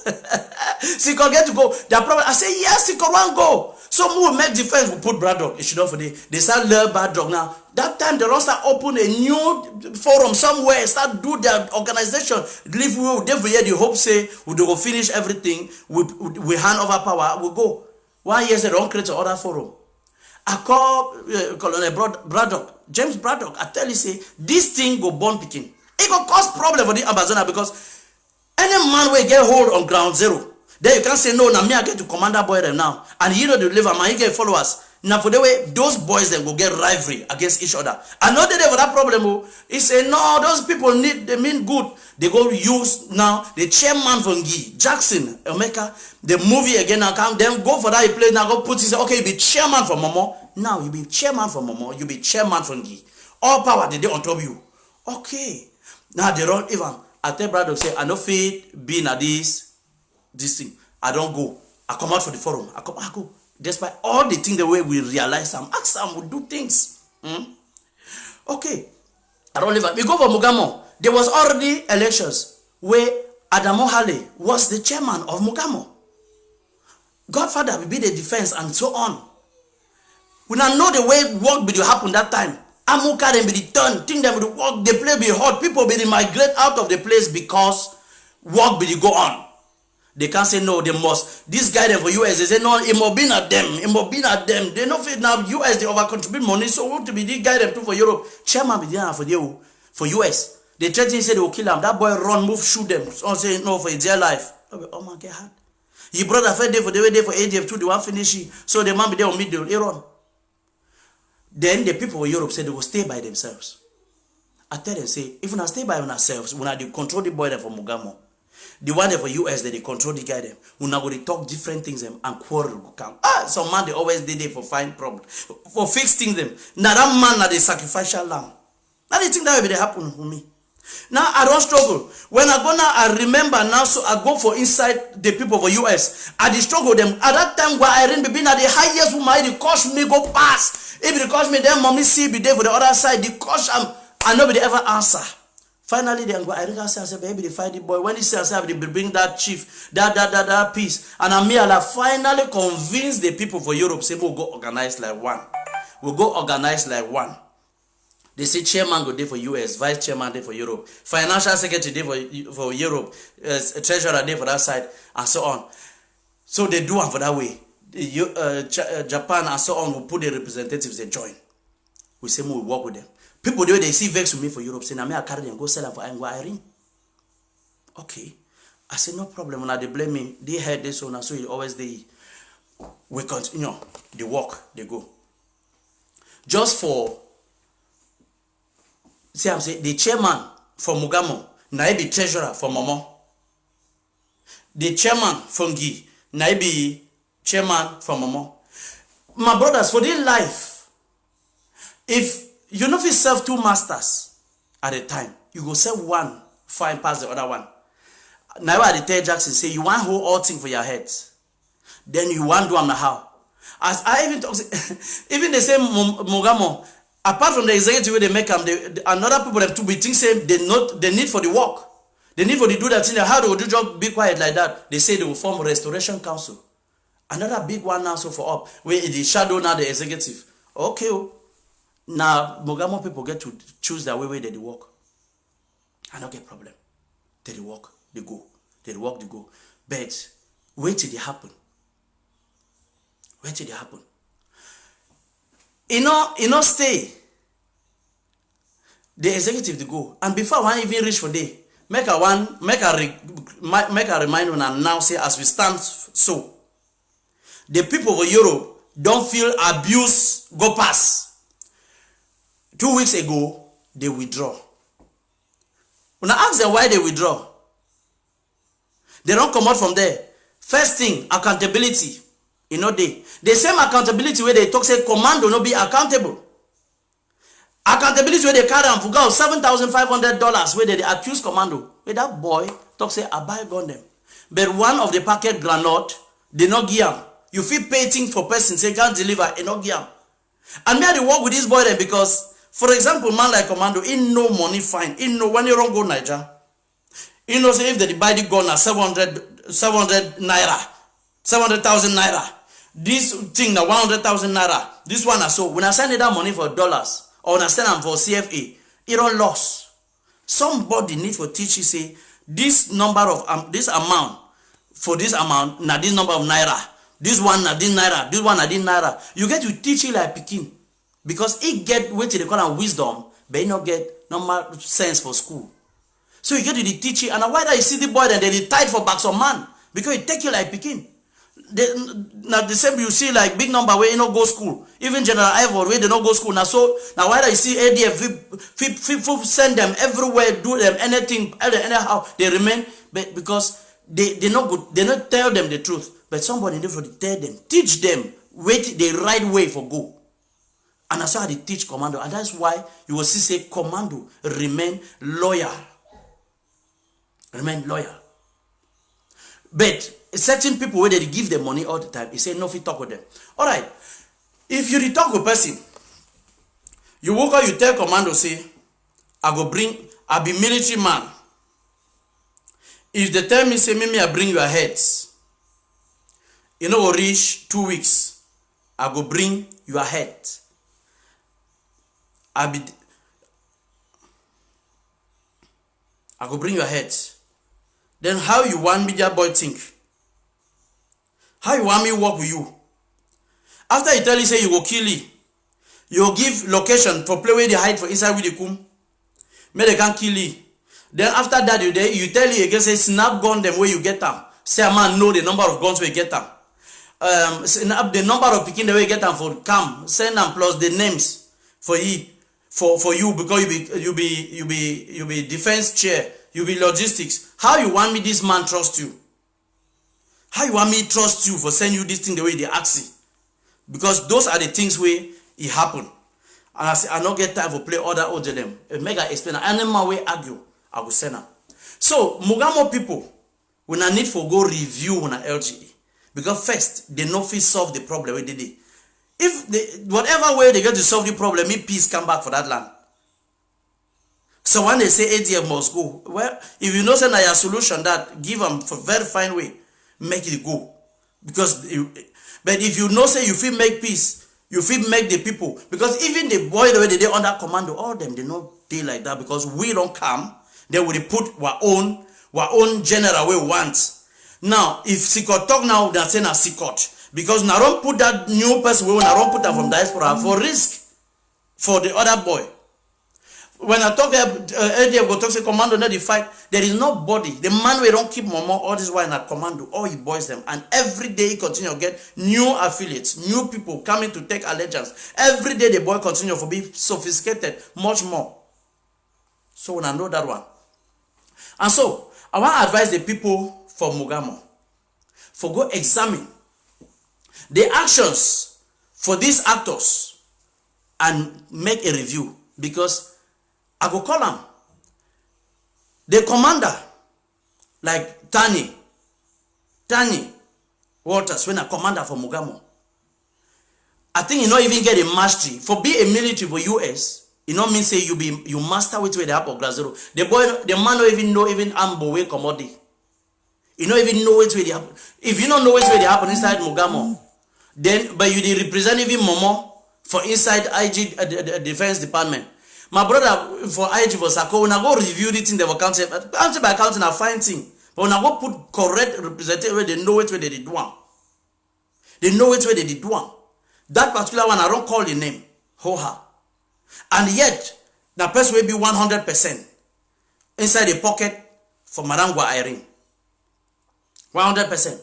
Sikot get to go. Their problem, I say, yes, Sikot won't go. So we will make defense, we put Braddock. It should not for the, they start learn Braddock now. That time, they start open a new forum somewhere, start do their organization. Leave we the hope say, we go finish everything, we hand over power, we go. 1 year, they don't create another forum. I call Colonel Braddock, James Braddock. I tell you, say, this thing go born picking. It go cause problem for the Ambazonia because any man will get hold on ground zero. Then you can't say, no, now me I get to commander boy them now. And he know the deliver, man, he get followers. Now for the way, those boys then go get rivalry against each other. Another day for that problem, he say, no, those people they mean good. They go use now the chairman from Jackson, Omeka, the movie again now come, then go for that he play now, go put his, okay, you be chairman for Momo. Now you be chairman for Momo, you be chairman from Gi. All power they on top of you. Okay. Now they run even. I tell Braddock say, I no fit being at this thing. I don't go. I come out for the forum. I go. Despite all the things the way we realize some, ask some we do things. Okay. I don't live. We go for Mugamo. There was already elections where Adamo Hale was the chairman of Mugamo. Godfather will be the defense and so on. We now know the way work will happen that time. Amuka them be the turn, think them will work, the place be hot, people be migrate out of the place because work will go on. They can't say no, they must. This guy there for US, they say no, it must be not them, it must be not them. They know fit now US they over contribute money, so want to be this guy them too for Europe. Chairman be there for US. They threaten say they will kill him. That boy run, move, shoot them. So say no for his dear life. Oh my get hard. Your brother fed day for the way day for ADF 2, they want finish it. So the man be there on middle, they run. Then the people of Europe say they will stay by themselves. I tell them, say, if we not stay by ourselves, we not control the boy there for Mugamo. The one there for US, they control the guy them. We not going to talk different things them and quarrel will come. Some man they always did it for find problem, for fix things them. Now that man na the sacrificial lamb. Now the thing that will be happen for me. Now I don't struggle. When I go now, I remember now, so I go for inside the people of US. I struggle them. At that time where I didn't be at the highest woman, the cost me go past. If it cost me, then mommy see be there for the other side. The cost I nobody ever answer. Finally, then go. I say, baby, they fight the boy. When he says, they bring that chief, that piece, and I finally convince the people for Europe. Say, we'll go organize like one. We'll go organize like one. They say chairman go there for US, vice chairman there for Europe, financial secretary there for Europe, treasurer there for that side, and so on. So they do one for that way. Japan and so on will put the representatives, they join. We say we work with them. People there, they see vex with me for Europe, say, I carry them, go sell them for Irene. Okay. I say, no problem. When they blame me, they heard this one, so it always they we continue. They walk, they go. Just for see, I'm saying the chairman for Mugamo, na be treasurer for Momo. The chairman from Gi, na be chairman for Momo. My brothers, for this life, if you know if you serve two masters at a time, you go serve one, fine past the other one. Now I tell Jackson, say you want hold all thing for your head. Then you want do them how. As I even talk, even the same Mugamo, apart from the executive way they make them, another people them to be think say they need for the work. They need for the do that thing. How they will do job be quiet like that? They say they will form a restoration council. Another big one now so for up where the shadow now the executive. Okay. Now Mugamo people get to choose their way they work. I don't get problem. They work, they go. They work, they go. But wait till it happen. Wait till it happen. You know, stay. The executive to go. And before one even reach for day, make a reminder and now say as we stand so. The people of Europe don't feel abuse go pass. 2 weeks ago, they withdraw. When I ask them why they withdraw, they don't come out from there. First thing, accountability. You know, the same accountability where they talk say commando no be accountable. Accountability where they carry and forgot $7,500 where they accuse commando. Where that boy talk say I buy gun them. But one of the packet granite, they not give him. You feel paying for person say can't deliver, they not give him. And me I dey work with this boy then because, for example, man like commando, he no money fine. He know when you don't go Niger. He know say if they buy the gun at 700 naira, 700,000 naira. This thing na 100,000 naira. This one na so. When I send that money for dollars or when I send them for CFA, it don't loss. Somebody need to teach you say this number of this amount for this amount na this number of naira. This one na this naira. This one na this naira. You get to teach it like Pekin because he get what they call am wisdom, but he not get normal sense for school. So you get to teach it, and why that you see the boy and they tied for back some man because he take you like Pekin. Now the same you see like big number where you not go school, even General Ivor where they not go school. Now so now why that you see ADF send them everywhere, do them anything anyhow they remain, but because they not good, they not tell them the truth. But somebody need to tell them, teach them, wait the right way for go. And that's how they teach commando, and that's why you will see say commando remain loyal. Remain loyal. But certain people where they give them money all the time, he say no fit talk with them. Alright. If you talk with person, you walk out, you tell commando say, I be military man. If they tell me say maybe I bring your heads, you know, reach 2 weeks, I go bring your head. I go bring your head. Then how you want me, that boy, think? How you want me work with you? After you tell you say you go kill you, you give location for play where they hide for inside with the kum. May they can't kill you. Then after that you tell you again say snap gun them where you get them. Say a man know the number of guns where you get them. Snap the number of picking the way you get them for camp. Send them plus the names for you because you be defense chair. You be logistics. How you want me this man trust you? How you want me trust you for send you this thing the way they ask you? Because those are the things where it happen. And I say I don't get time for play other them. A mega explainer. Animal way argue. I will send them. So Mugamo people when I need for go review on a LGA. Because first they no fit solve the problem where they did. If they whatever way they get to solve the problem, me peace come back for that land. So when they say ADF must go, well, if you know say na your solution that give them for very fine way, make it go. Because but if you know say you feel make peace, you feel make the people, because even the boy the way they under commando, all them they not deal like that because we don't come, they will put our own general we want. Now if Sikot talk now, they say na Sikot. Because now don't put that new person, we don't put that from diaspora for risk for the other boy. When I talk ADF go talk say commando not the fight, there is nobody. The man we don't keep Momo all this while in a commando, all he boys them, and every day he continue to get new affiliates, new people coming to take allegiance. Every day the boy continue to be sophisticated, much more. So when I know that one. And so I want to advise the people for Mugamo for go examine the actions for these actors and make a review, because I go call them. The commander, like Tani Walters, when a commander for Mugamo, I think you not even get a mastery. For be a military for US, you know mean say you master which way they happen Glazero. The man don't even know even ambo way commodity. You don't even know which way they happen. If you don't know which way they happen inside Mugamo, then but you represent even Momo for inside IG Defense Department. My brother for IG for Sako, when I go review the thing they will count by counting a fine thing. But when I go put correct representative where they know which way they did one. They know which way they did one. That particular one I don't call the name. Hoha. And yet the person will be 100% inside the pocket for Madame Irene. 100%.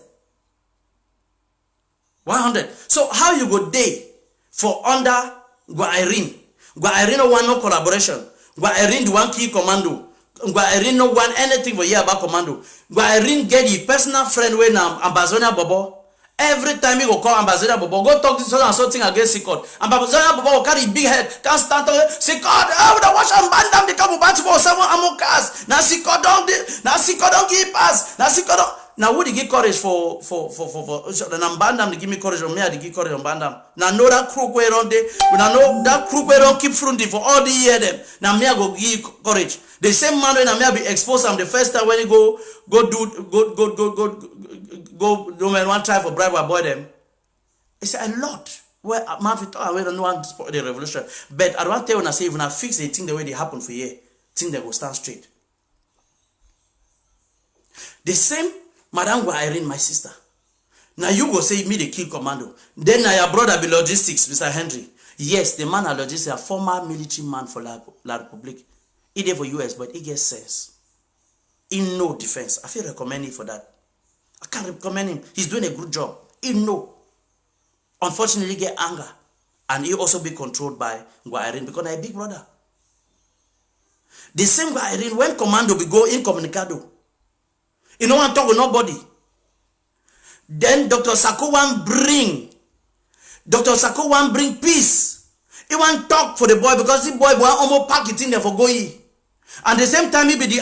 100. So how you go day for under Irene? Irene want no collaboration. Irene the one key commando Irene no want anything for you about commando. Irene get his personal friend when Ambazonia Bobo. Every time he go call Ambazonia Bobo, go talk to so and so thing against Sikot. Ambazonia Bobo will carry big head, can't stand up. Sikot, I would watch and ban them the couple bats for someone amokas. Now Sikot don't give us. Now Sikot don't. Now would he give courage for the bandam to give me courage on me, I give courage on bandam. Now know that crook way on there. When I know that crook way don't keep fronting for all the year them. Now me I go give courage. The same man when I may be exposed am the first time when he go do man one try for bribe or boy them. It's a lot. Where man fit talk away don't want the revolution. But I don't tell when I say when I fix the thing the way they happen for you, thing they go stand straight. The same Madam Irene, my sister. Now you go say me the kill commando. Then now your brother be logistics, Mr. Henry. Yes, the man are logistics, a former military man for La Republic. He did for US, but he gets sense. He no defense. I feel recommend him for that. I can't recommend him. He's doing a good job. He no. Unfortunately, get anger. And he also be controlled by Irene because they're a big brother. The same Irene, when commando be go incommunicado. You don't want to talk with nobody. Then Dr. Sako want bring peace. He want talk for the boy because the boy almost pack it in there for going. And the same time he be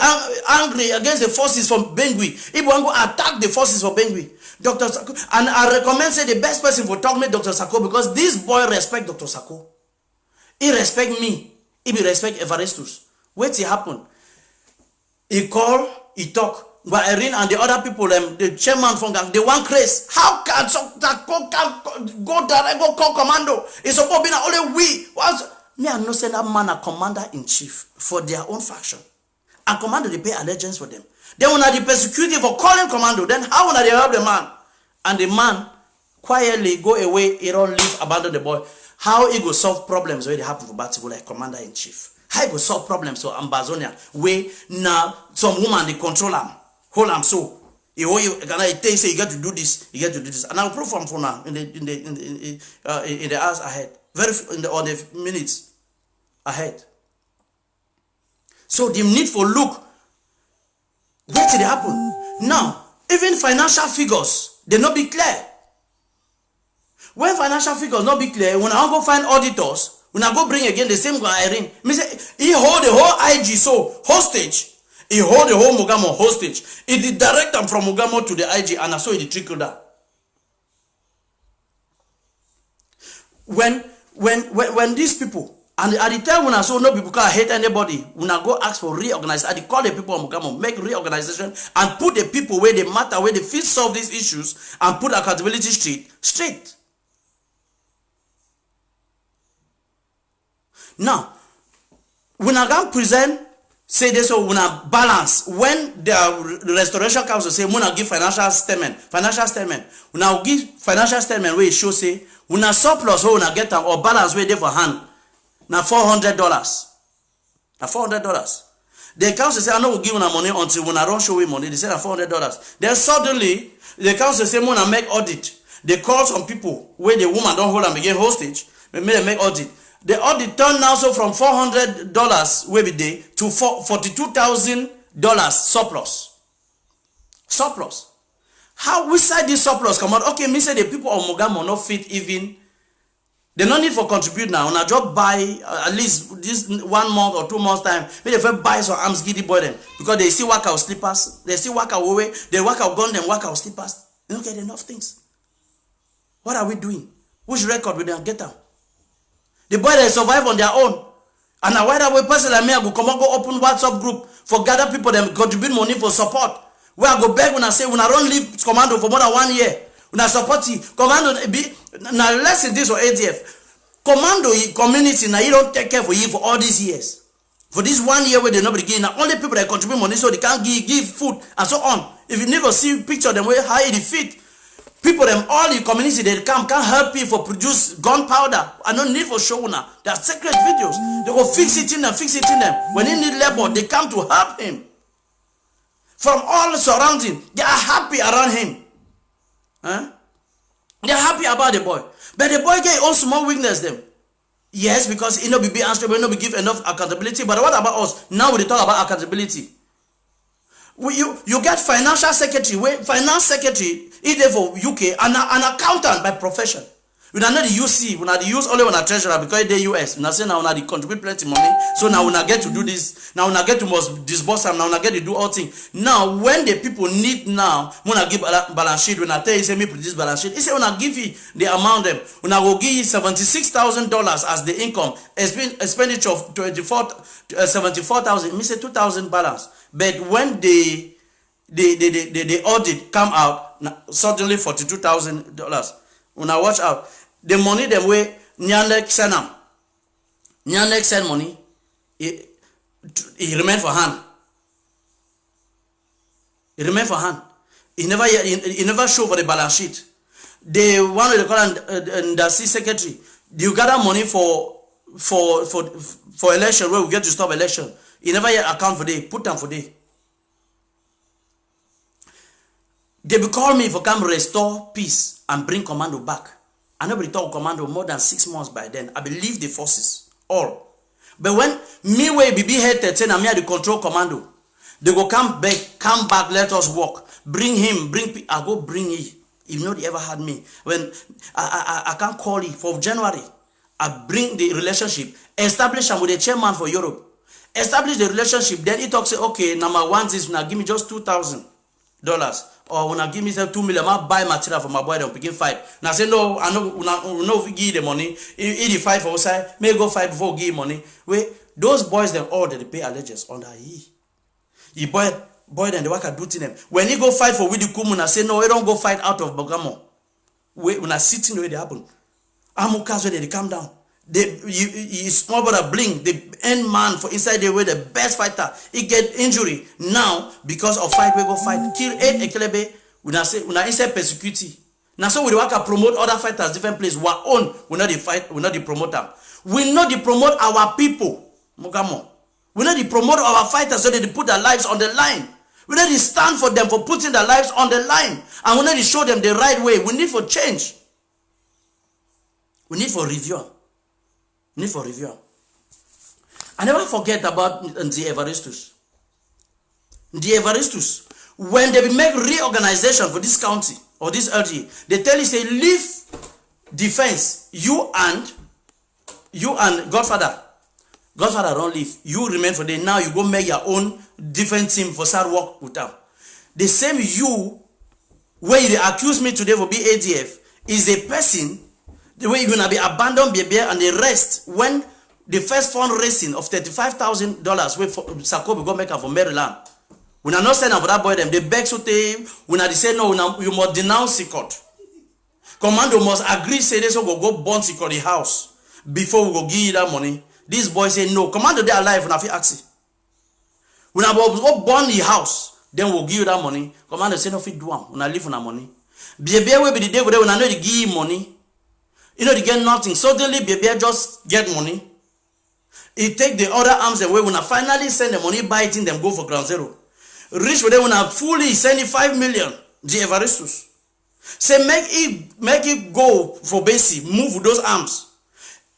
angry against the forces from Bengui. He want to go attack the forces for Bengui. Dr. Sako, and I recommend say the best person for talk me Dr. Sako because this boy respect Dr. Sako. He respect me. He be respect Evaristus. Wait till happen. He call, he talk. But Irene and the other people, the chairman from gang, they want craze. How can Sako go direct, go call commando? It's supposed to be only we. Me and no send that man a commander in chief for their own faction. And commando they pay allegiance for them. Then when they persecute for calling commando, then how will they help the man? And the man quietly go away, he don't leave, abandon the boy. How he go solve problems when they happen for Batigo like commander in chief? How he go solve problems for Ambazonia? Where now some woman they control him, hold him so. He say you got to do this, you got to do this. And I'll prove from for now in the hours ahead. On the minutes ahead. So the need for look. What did happen? Now, even financial figures, they not be clear. When financial figures not be clear, when I go find auditors, when I go bring again the same guy Irene, me say he hold the whole IG so hostage. He hold the whole Mugamo hostage. He did direct them from Mugamo to the IG, and I saw it trickle down. When these people, and at the time when I saw no people can't hate anybody, when I go ask for reorganization, I call the people of Mugamo, make reorganization, and put the people where they matter, where they feel solve these issues, and put accountability straight. Now, when I can present, say this, so when I balance, when the Restoration Council say, when I give financial statement, when I give financial statement where it shows say, when I surplus, when I get them, or balance where they for hand, now $400. Now $400. The council say, I know we'll give them money until when I don't show you money, they say $400. Then suddenly, the council say, when I make audit, they call some people where the woman don't hold them again hostage, they make audit. The audit turned now so from $400 where be day to $42,000 surplus. Surplus. How which side this surplus come out? Okay, me say the people of Mogamo not fit even. They no need for contribute now. On a job buy at least this 1 month or 2 months time. Maybe they first buy some arms giddy boy them because they see work out slippers. They see work out away. They work out gun them work out slippers. They don't get enough things. What are we doing? Which record will they get them? The boy they survive on their own. And now why that way person like me I go come and go open WhatsApp group for gather people them contribute money for support. Where I go beg when I say when I don't leave commando for more than 1 year. When I support you, commando be now less in this or ADF. Commando community now you don't take care for you for all these years. For this 1 year where they nobody give now only people that contribute money so they can't give food and so on. If you never see picture them where high the feet. People them all the community they can't help you for produce gunpowder. I don't need for show now. They are secret videos. They go fix it in them, When he need labor, they come to help him. From all surrounding, they are happy around him. Huh? They are happy about the boy. But the boy get all small weakness them. Yes, because it no be answerable, no be give enough accountability. But what about us? Now we talk about accountability. You get financial secretary, finance secretary, either for UK, and an accountant by profession. We are not the UC, we are the use only when a treasurer because the US. We are saying now we are the contribute plenty money, so now we are get to do this. Now we are get to must disburse them. Now we are get to do all things. Now when the people need now, when I give balance sheet, when I tell you say me produce balance sheet, he say when I give you the amount them, when I will give you $76,000 as the income, expenditure of 74,000. Me say 2,000 balance. But when the audit come out, suddenly $42,000. When I watch out, the money them way Nyanek send them. Nyanek send money, it remain for hand. It remain for hand. It never show for the balance sheet. The one they call the C secretary, you gather money for election where we get to stop election. He never yet account for day, put them for day. They will call me for come restore peace and bring commando back. I never talk commando more than 6 months by then. I believe the forces all. But when me way be headed saying I'm here to control commando, they go come back, let us walk. Bring him, I go bring he. If not, he ever had me. When I can't call it for January, I bring the relationship, establish him with the chairman for Europe. Establish the relationship, then he talks, say, okay, number one is now give me just $2,000. Or when I give me 2 million, I buy material for my boy, they'll begin fight. Now I say, no, I know if we give the money, if the fight for outside, may go fight before give money. Wait, those boys, them all they pay allegiance under he. The boy then they work at do to them. When he go fight for with the Kumun, I say, no, we don't go fight out of Bogamo. Wait, when I sitting the way they happen. Amukas where they come down. He's small brother blink, the end man for inside the way, the best fighter. He get injury now because of fight. We go fight, kill 8 ekelebe. We not say we not inside persecute. Now so we work to promote other fighters different place. We own. We not the fight. We not the promoter. We not the promote our people. Mugamo. We not the promote our fighters so they put their lives on the line. We not the stand for them for putting their lives on the line, and we not the show them the right way. We need for change. We need for review. Need for review. I never forget about the Evaristus. The Evaristus. When they make reorganization for this county or this LG, they tell you, say, leave defense. You and Godfather. Godfather don't leave. You remain for them. Now you go make your own different team for start work with them. The same you, where you accuse me today for be ADF, is a person. The way you're gonna be abandoned, baby, and the rest when the first fundraising of $35,000 with Sako go make for Maryland. We are not sending for that boy them. They beg so they we not say no. You must denounce Sikot. Commando must agree. Say this so go burn Sikot the house before we go give you that money. This boy say no. Commando they alive. When I feel axi. When I go burn the house, then we'll give you that money. Commando say no fit do am. When I live on that money. Baby will be the day when I know they give you money. You know, they get nothing. Suddenly, baby just get money. He take the other arms away. When I finally send the money, buy it in them, go for ground zero. Reach with them when I fully send it 5 million. The Evaristus. Say, make it go for basic. Move with those arms.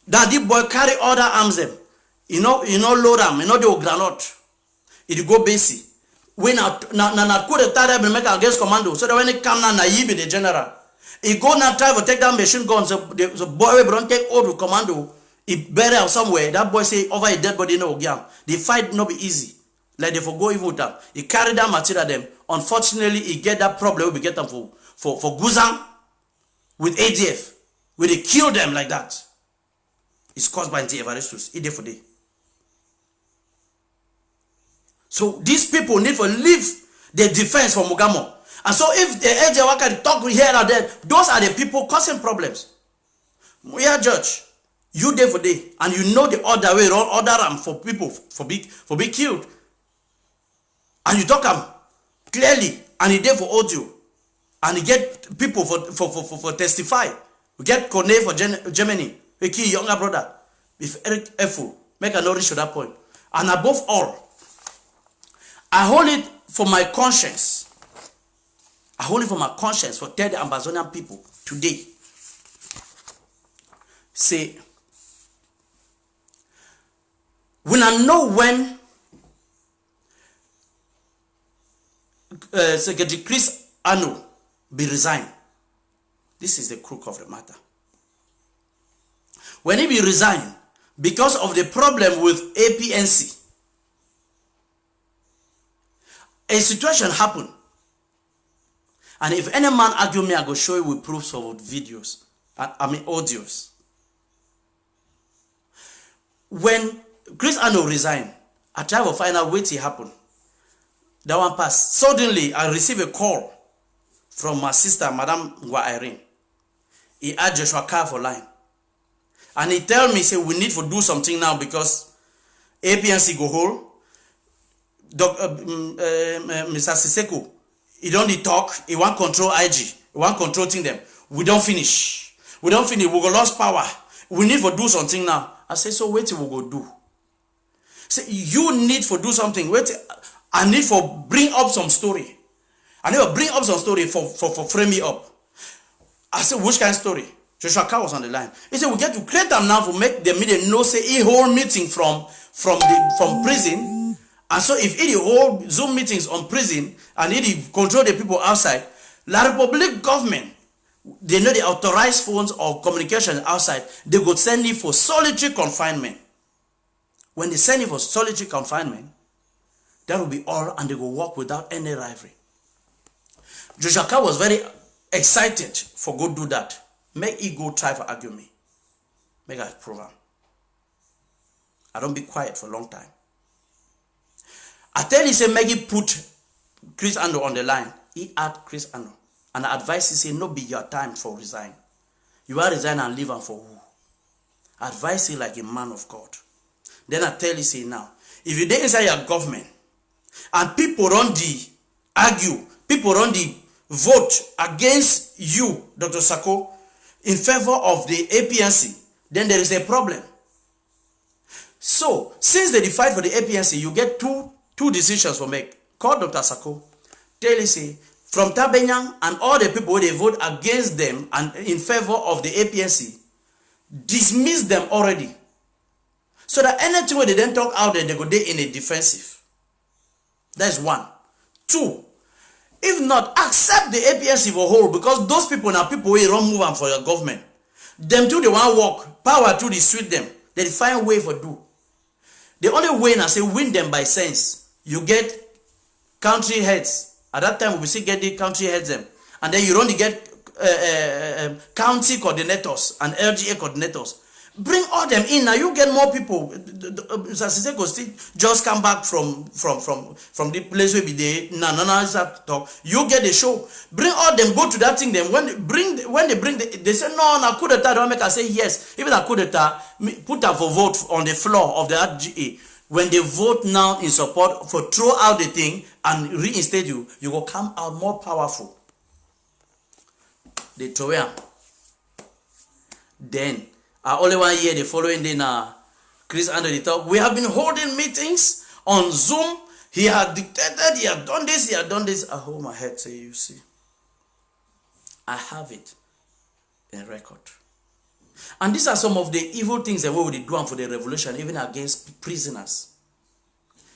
That the boy carry other arms them. You know, load them. You know, they will granite. It go basic. When I could have started make against commando. So that when they come now, naive the general. He go now try to take that machine gun. So the boy will don't take over commando. He bury out somewhere. That boy say over a dead body no game. The fight not be easy. Like they forgo even with them. He carry that material them. Unfortunately, he get that problem. We get them for Guzan with ADF. Where they kill them like that. It's caused by anti-Evaristus. Day for day. So these people need to leave the defense for Mugamo. And so if the AJ worker talk here and there, those are the people causing problems. We are judge. You day for day. And you know the other way around, order them for people for be killed. And you talk them clearly. And he there for audio. And he get people for testify. We get Corney for Germany. We kill younger brother. If Eric Efful make a no reach to that point. And above all, I hold it for my conscience. I hold it for my conscience for tell the Ambazonian people today. Say, When I know when Secretary Chris Ano be resigned, this is the crook of the matter. When he be resigned, because of the problem with APNC, a situation happened. And if any man argue me, I go show you with proofs of videos, audios. When Chris Ano resigned, I try to find out what happened. That one passed. Suddenly, I received a call from my sister, Madam Ngwa Irene. He asked Joshua Carr for line. And he tell me, say, we need to do something now because APNC go hold. Mr. Siseko, he don't talk, he want control IG, he want controlling them. We don't finish. We don't finish, we go lost power. We need to do something now. I say, so wait till we go do. Say, you need to do something. Wait, I need to bring up some story. I need to bring up some story for frame me up. I said, which kind of story? Joshua Carr was on the line. He said, we get to create them now to make the media know, say, he hold meeting from prison. And so if he hold Zoom meetings on prison and he control the people outside, La Republic government, they know the authorized phones or communication outside, they go send him for solitary confinement. When they send him for solitary confinement, that will be all, and they go walk without any rivalry. Joshua Carr was very excited for go do that. Make he go try to argue me. Make I prove him. I don't be quiet for a long time. I tell you, say, make he put Chris Ano on the line. He asked Chris Ano. And I advise he say, no be your time for resign. You are resign and leave him for who? Advise him like a man of God. Then I tell you, say, now, if you dey inside your government, and people run the argue, people run the vote against you, Dr. Sako, in favor of the APNC, then there is a problem. So, since they fight for the APNC, you get two decisions to make. Call Dr. Sako, tell you, say, from Tabenyang and all the people they vote against them and in favor of the APNC, dismiss them already. So that anything where they then talk out there, they go there in a defensive. That's one. Two, if not, accept the APNC for whole, because those people now people will run move on for your government. Them too, they want walk. Power to the suit them. They find way for do. The only way now say win them by sense. You get country heads. At that time, we still get the country heads them. And then you only get county coordinators and LGA coordinators. Bring all them in. Now you get more people. Mr. Siseko still just come back from the place where be there. No, you get the show. Bring all them, go to that thing. Then when they bring they say no, na coup d'etat. Don't make us say yes. Even a coup d'etat, put a vote on the floor of the RGA. When they vote now in support for throw out the thing and reinstate you, you will come out more powerful. They throw it. Then, only 1 year, the following day now, Chris Ano they talk, we have been holding meetings on Zoom. He had dictated, he had done this, he had done this. I hold my head, say, you see. I have it in record. And these are some of the evil things that we would do for the revolution, even against prisoners.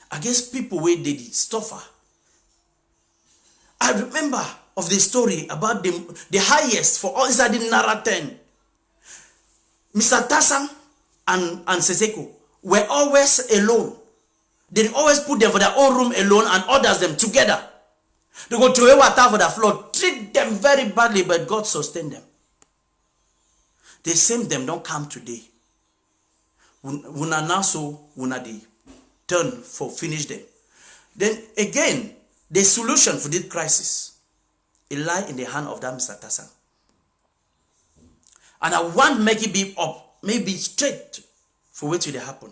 Against people where they did suffer. I remember of the story about the highest for all inside the Nara 10. Mr. Tassan and Siseko were always alone. They always put them for their own room alone and others them together. They go to a water for the floor, treat them very badly, but God sustained them. The same them don't come today. Una now so una the turn for finish them. Then again, the solution for this crisis, it lie in the hand of that Mr. Tassan. And I want make it be up, maybe straight for what will happen.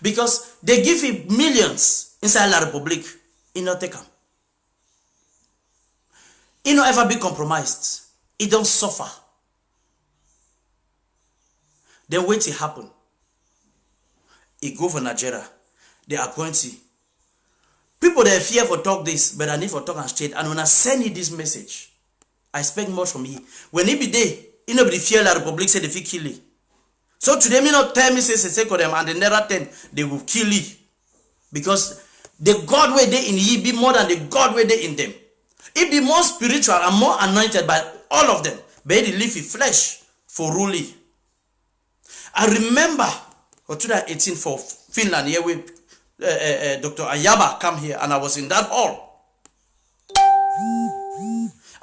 Because they give him millions inside La Republic, he not take them. He not ever be compromised. He don't suffer. Then wait till happen. He go for Nigeria. They appoint him. People they fear for talk this, but I need for talk and straight. And when I send you this message, I expect much from you. When he be there, he nobody fear La Republic say they fit kill you. So today, me not tell me say Seseko them and the never 10 they will kill you. Because the God way they in ye be more than the God way they in them. It be more spiritual and more anointed by all of them. But they live in flesh for ruling. I remember for 2018 for Finland here with Dr. Ayaba come here and I was in that hall.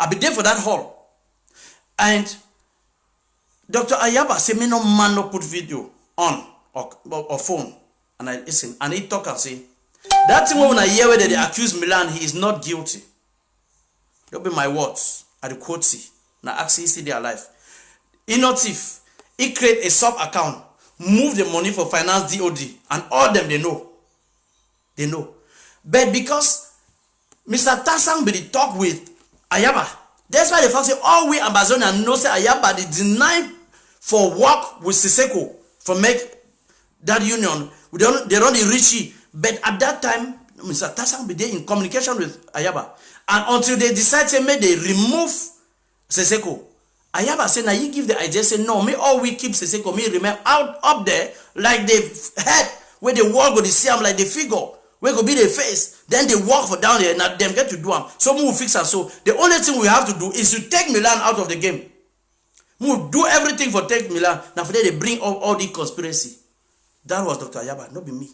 I'll be there for that hall. And Dr. Ayaba said, me no man no put video on or phone. And I listen. And he talk and say, that thing when I hear whether they accuse Milan, he is not guilty. That'll be my words. I quote see. Now actually see their life. He not if he create a sub account, move the money for finance DOD, and all them they know. They know. But because Mr. Tasang be the talk with Ayaba, that's why the fact say all we Ambazonia know say Ayaba they deny for work with Seseko for make that union. They don't reach it. But at that time, Mr. Tasang be there in communication with Ayaba. And until they decide to make they remove Seseko, Ayaba say, now you give the idea, say, no, me all we keep Seseko, me remain out up there like the head, where the wall go to see them like the figure, where go be the face, then they walk for down there, now them get to do them. So we will fix us. So the only thing we have to do is to take Milan out of the game. We will do everything for take Milan. Now for that they bring all the conspiracy. That was Dr. Ayaba, not be me.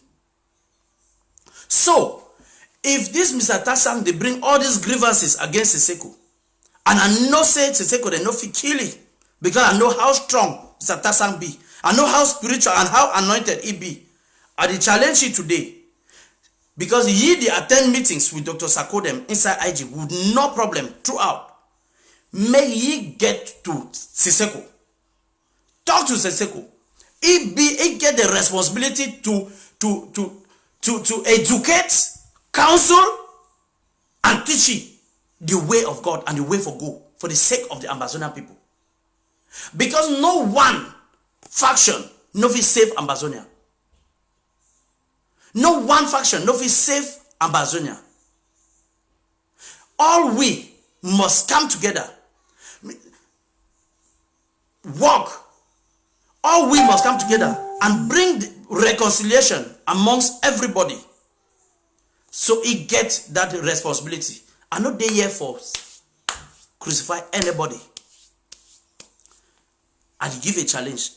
So, if this Mr. Tasang, they bring all these grievances against Seseko, and I know say Seseko, they know fi kill it, because I know how strong Mr. Tasang be. I know how spiritual and how anointed he be. I challenge you today, because ye they attend meetings with Dr. Sako them inside IG with no problem throughout. May ye get to Seseko. Talk to Seseko. He get the responsibility to educate, counsel, and teach you the way of God and the way for go for the sake of the Ambazonia people. Because no one faction no fit save Ambazonia. No one faction no fit save Ambazonia. All we must come together. Work. All we must come together and bring the reconciliation amongst everybody. So he gets that responsibility. I'm not there here for crucify anybody. I give a challenge.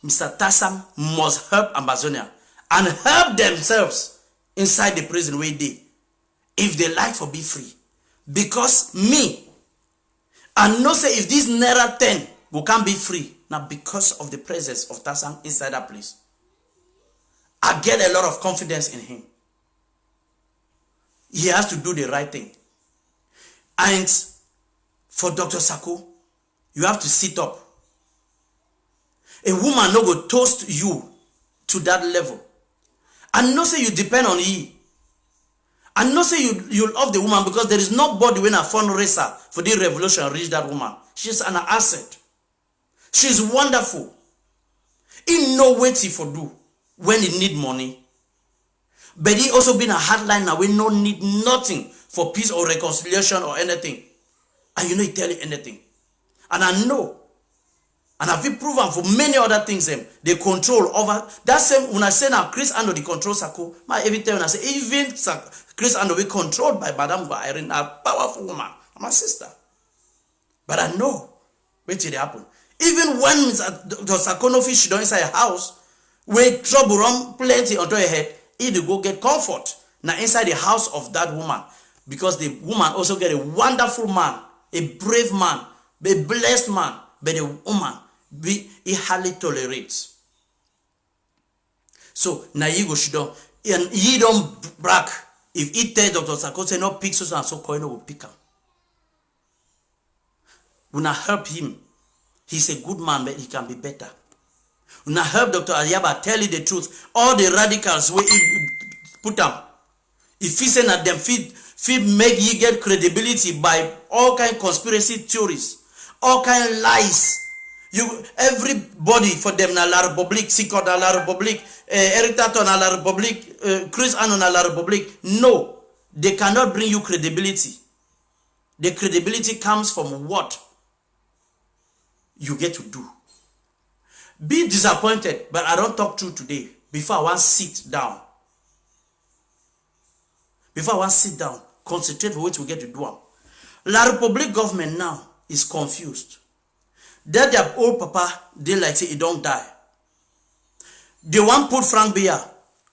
Mr. Tasang must help Ambazonia and help themselves inside the prison where they, if they like for be free. Because me, I know say if this Naira 10 will can't be free, now because of the presence of Tasang inside that place, I get a lot of confidence in him. He has to do the right thing. And for Dr. Sako, you have to sit up. A woman no go toast you to that level. And no say you depend on he. And no say you love the woman because there is nobody when a fundraiser for the revolution reach that woman. She's an asset. She's wonderful. He know what he for do when he need money. But he also been a hardliner. We no need nothing for peace or reconciliation or anything. And you know he tell you anything. And I know. And I've been proven for many other things. They control over. That same, when I say now Chris Ando, they control Sako. Every time when I say, even Chris Ando, we controlled by Madame Irene, a powerful woman. My sister. But I know. Wait till it happen. Even when the Sako no fish don't inside a house, where trouble run plenty onto your head, he to go get comfort. Now inside the house of that woman. Because the woman also get a wonderful man, a brave man, a blessed man, but the woman he hardly tolerates. So now you go shidon, and he don't brag. If he tell Dr. Sako say no pick so and so coin will pick him. We not help him. He's a good man, but he can be better. We not help Dr. Ayaba tell you the truth. All the radicals where he put them. If he say that them feed make you get credibility by all kind of conspiracy theories, all kind of lies. Everybody for them na la Republic, Sikot na la Republic, Eritato na la Republic, Chris Ano na la Republic. No, they cannot bring you credibility. The credibility comes from what you get to do. Be disappointed, but I don't talk true today. Before I want to sit down. Before I want to sit down, concentrate for what we get to do. La Republic government now is confused. That their old papa, they like say he don't die. They want put Frank Beer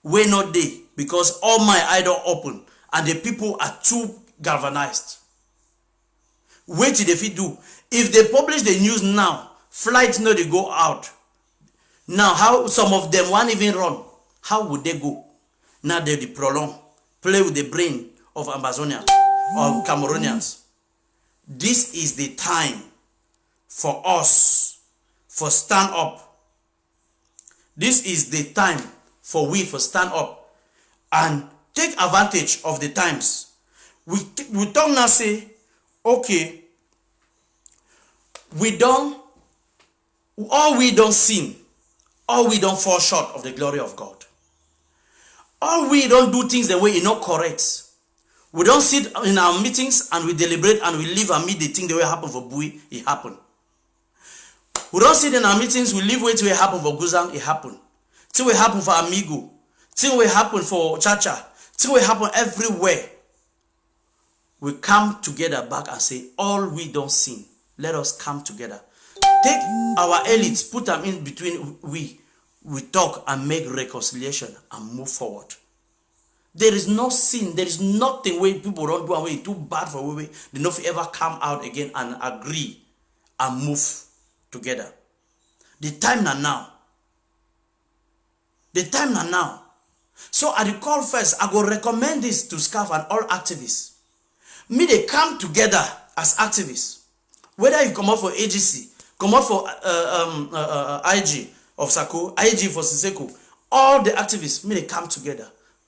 where not they, because all my idol open and the people are too galvanized. Wait till they do. If they publish the news now, flights no they go out. Now how some of them won't even run. How would they go? Now they prolong, play with the brain of Ambazonia or Cameroonians. This is the time for us for stand up. This is the time for we for stand up and take advantage of the times. We talk now say, okay, we don't sin, all we don't fall short of the glory of God. All we don't do things the way it's not correct. We don't sit in our meetings and we deliberate and we leave and meet the thing the way it happened for Bui, it happened. We don't sit in our meetings, we leave wait till it happen for Guzang, it happened. Till it happen for Amigo, till it happen for Chacha, till it happen everywhere. We come together back and say, all we don't sin, let us come together. Take our elites, put them in between we talk and make reconciliation and move forward. There is no sin, there is nothing where people don't do away, too bad for we they don't ever come out again and agree and move together. The time now. The time now. So at the call first, I go recommend this to SCAF and all activists. Me, they come together as activists. Whether you come out for AGC, come out for IG of Sako, IG for Siseko, all the activists, me, they come together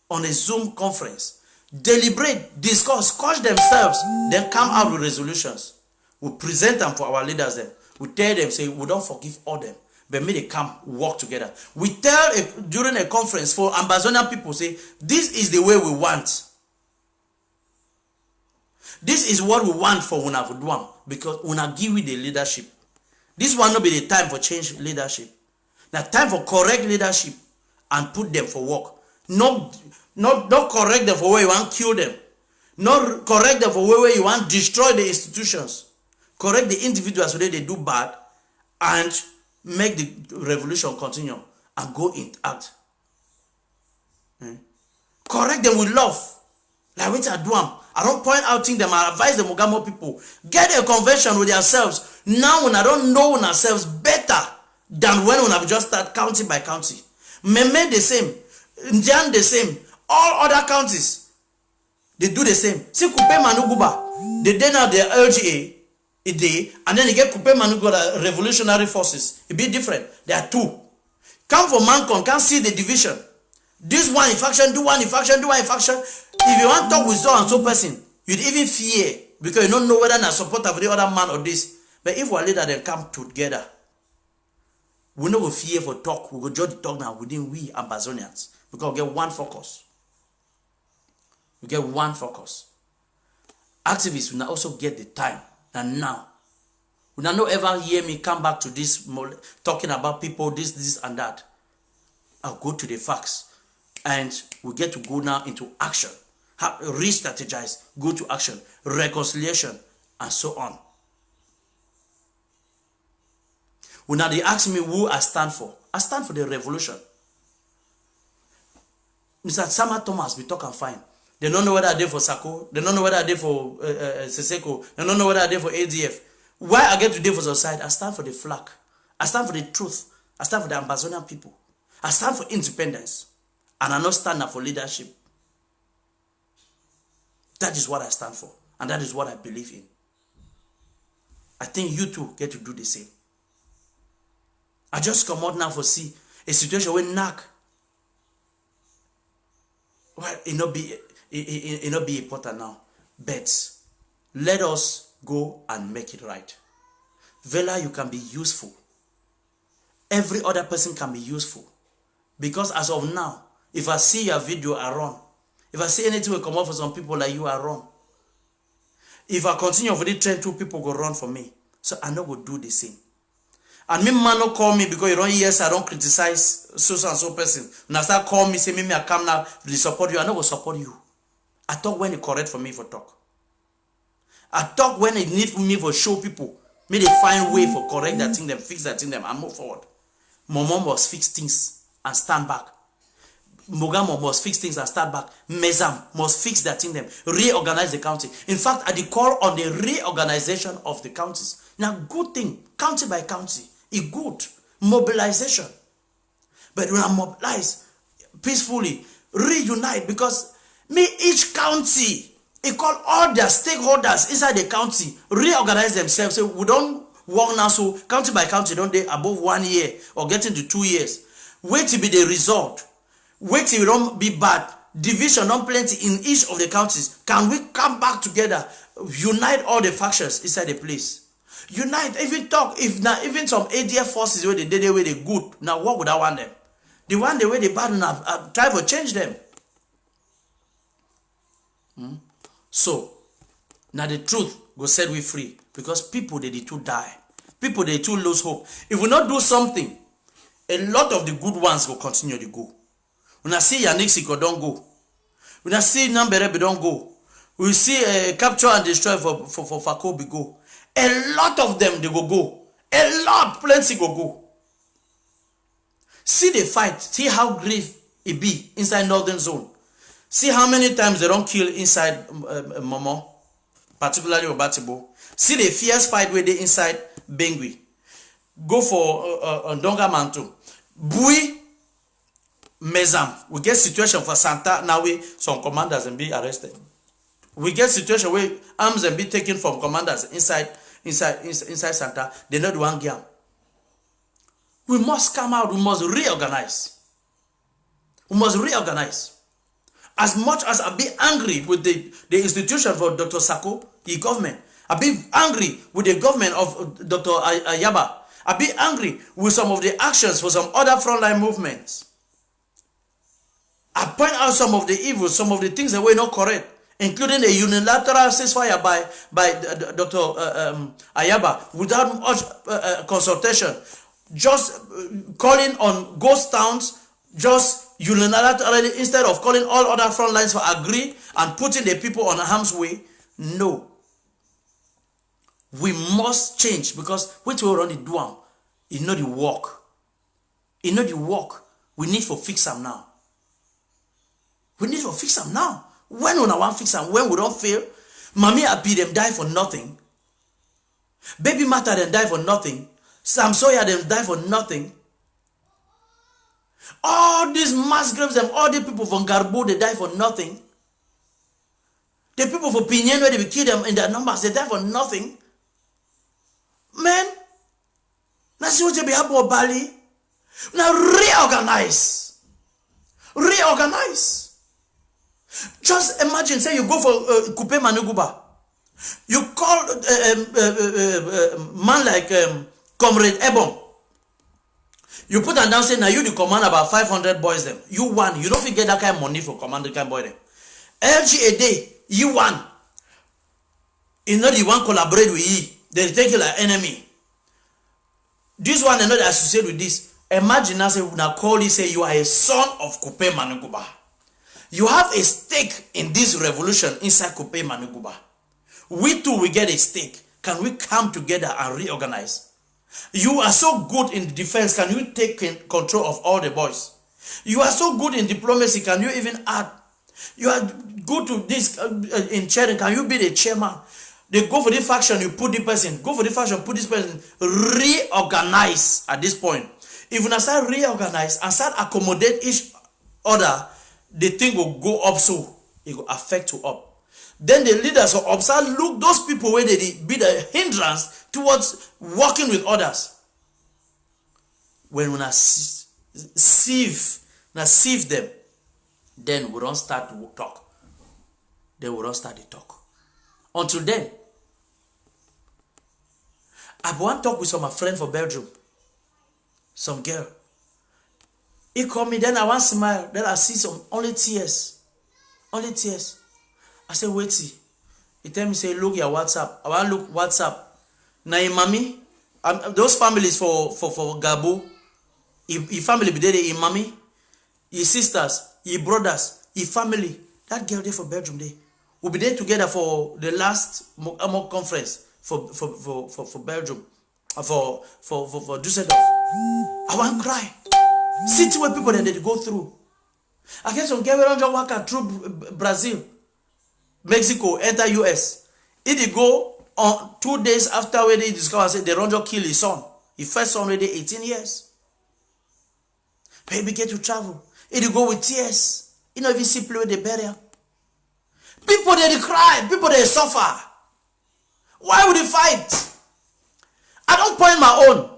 on a Zoom conference, deliberate, discuss, coach themselves, then come out with resolutions. We present them for our leaders then. We tell them, say, we don't forgive all them, but may they come work together. We tell during a conference for Ambazonia people, say, this is the way we want. This is what we want for Una Vuduam, because Una give you the leadership. This will not be the time for change leadership. Now time for correct leadership and put them for work. Not correct them for where you want to kill them. Not correct them for where you want to destroy the institutions. Correct the individuals so that they do bad and make the revolution continue and go intact. Correct them with love. Like what I do. I don't point out things them. I advise the Mogamo people. Get a convention with yourselves. Now when I don't know ourselves better than when I just start county by county. Meme the same. Njan the same. All other counties, they do the same. See Kupe Manuguba, they then have their LGA, and then they get Kupe Manuguba revolutionary forces. It be different. There are two. Come for Mancon, can't see the division. This one in faction, do one in faction, do one in faction. If you want to talk with so and so person, you'd even fear because you don't know whether not support of the other man or this. But if our leader then come together, we no go fear for talk. We go just talk now within we Ambazonians because we get one focus. We get one focus. Activists will now also get the time and now. You will not ever hear me come back to this talking about people, this and that. I'll go to the facts. And we get to go now into action. Re-strategize, go to action, reconciliation, and so on. When now they ask me who I stand for the revolution. Mr. Sama Thomas, we talk and fine. They don't know whether they're for Sako, they don't know whether they're for Siseko, they don't know whether they're for ADF. Why I get today for society? I stand for the flag. I stand for the truth. I stand for the Ambazonian people. I stand for independence. And I not stand up for leadership. That is what I stand for. And that is what I believe in. I think you too get to do the same. I just come out now for see a situation where knock. Well, it not be important now. But let us go and make it right. Vela, you can be useful. Every other person can be useful. Because as of now, if I see your video, I run. If I see anything will come up for some people like you, I run. If I continue for the trend, two people go run for me. So I know go do the same. And me man no call me because you don't hear I don't criticize so and so person. When I start call me, say me I come now to support you, I not go support you. I talk when it correct for me for talk. I talk when it need for me for show people. May they find way for correct that thing, them fix that thing, them and move forward. Momo must fix things and stand back. Mogamo must fix things and start back. Mezam must fix that thing, them reorganize the county. In fact, at the call on the reorganization of the counties. Now, good thing, county by county, is good mobilization. But when I mobilize peacefully, reunite, because me each county, it call all their stakeholders inside the county reorganize themselves. So we don't work now. So county by county, don't they above 1 year or getting to 2 years? Wait to be the result. Wait till it don't be bad. Division don't plenty in each of the counties. Can we come back together, unite all the factions inside the place? Unite, even talk. If now even some ADF forces where they did the way they good. Now what would I want them? The one the way they bad enough, try to change them. So now the truth go set we free, because people they too die. People they too lose hope. If we not do something, a lot of the good ones will continue to go. When I see Yannick don't go. When I see Namberebe don't go. We see capture and destroy for Fakobi go. A lot of them they go. A lot, plenty go. See the fight. See how grief it be inside northern zone. See how many times they don't kill inside Momo, particularly Obatibo. See the fierce fight where they inside Bengui. Go for Ndonga Manto. Bui Mezam. We get situation for Santa. Now some commanders and be arrested. We get situation where arms and be taken from commanders inside Santa. They not one game. We must come out. We must reorganize. We must reorganize. As much as I be angry with the institution for Dr. Sako, the government, I be angry with the government of Dr. Ayaba. I be angry with some of the actions for some other frontline movements. I point out some of the evils, some of the things that were not correct, including a unilateral ceasefire by Dr. Ayaba without much consultation, just calling on ghost towns, just unilaterally, instead of calling all other front lines for agree and putting the people on harm's way. No. We must change, because what we already do, it's not the work. It's not the work. We need to fix them now. We need to fix them now. When we want to fix them, when we don't fail, Mami Abi them die for nothing. Baby Mata them die for nothing. Sam Soya them die for nothing. All these mass graves, them, all the people from Garbo, they die for nothing. The people from Pinyen, where they kill them in their numbers, they die for nothing. Man, that's what they be about Bali. Now reorganize. Reorganize. Just imagine, say you go for Kupe Manuguba. You call man like Comrade Ebon. You put them down, say, now you the command about 500 boys them. You won. You don't forget that kind of money for command the kind of boy them. LG a day, you won. You know the one collaborate with you. They take you like enemy. This one, they not associate with this. Imagine now, say, when I call you, say, you are a son of Kupe Manuguba. You have a stake in this revolution inside Kupe Manuguba. We too will get a stake. Can we come together and reorganize? You are so good in defense. Can you take control of all the boys? You are so good in diplomacy. Can you even add? You are good to this in chairing. Can you be the chairman? They go for this faction, you put this person. Go for this faction, put this person. Reorganize at this point. If you start reorganize and start accommodate each other, the thing will go up, so it will affect you up. Then the leaders will observe, look, those people where they be the hindrance towards working with others. When we sieve them, then we don't start to talk. Then we don't start to talk. Until then, I want to talk with some of my friend for Belgium. Some girl. He called me, then I want to smile. Then I see some only tears. Only tears. I said, wait, see. He tell me, say, look your WhatsApp. I want to look WhatsApp. Now, mommy, those families for Gabo, his family be there, his mommy, his sisters, his brothers, his family. That girl there for Belgium day. We'll be there together for the last mock conference for Belgium, for Düsseldorf. I want to cry. See where people that they go through. I guess some girl around work through Brazil, Mexico, enter US. It go on 2 days after when they discover say the Ronjo kill his son. His first son already 18 years. Baby get to travel. It go with tears. You know, if you see play with the burial. People they cry, people they suffer. Why would they fight? I don't point my own.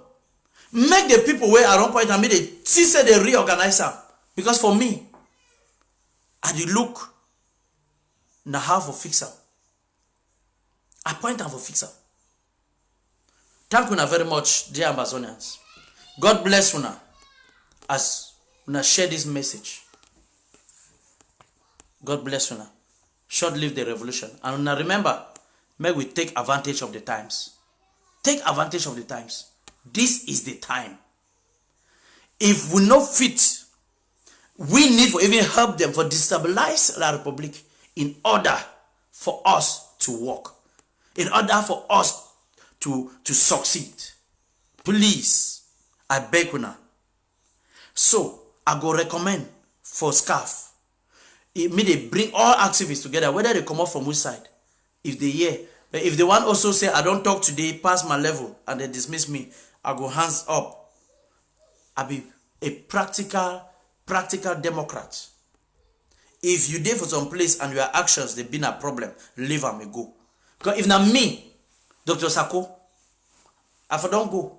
Make the people where I don't point and make they see say they reorganize them. Because for me, I did look na half of fixer. I point out for fixer. Thank you very much, dear Ambazonians. God bless you as you share this message. God bless you. Short live the revolution. And now remember, may we take advantage of the times. Take advantage of the times. This is the time. If we not fit, we need to even help them for destabilize La Republic in order for us to work. In order for us to succeed. Please, I beg you now. So, I go recommend for SCAF. It mean they bring all activists together, whether they come up from which side. If they hear, if the one also say, I don't talk today, pass my level, and they dismiss me, I go hands up. I be a practical Democrat. If you there for some place and your actions, they've been a problem, leave them and go. Because if not me, Dr. Sako, I for don't go.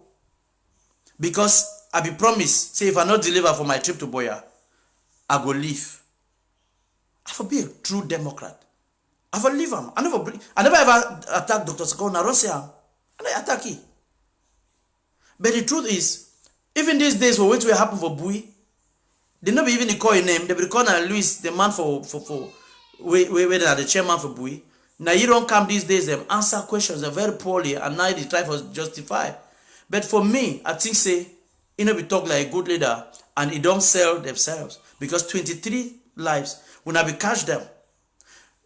Because I be promised, say if I not deliver for my trip to Boya, I go leave. I for be a true Democrat. I for leave him. I never ever attack Dr. Sako na Russia. And I attack him. But the truth is, even these days for what will happen for Bui, they not be even call a name. They be call Luis, the man for where they are the chairman for Bui. Now you don't come these days, them answer questions very poorly, and now they try to justify. But for me, I think say, you know, we talk like a good leader, and it don't sell themselves. Because 23 lives, when I be catch them,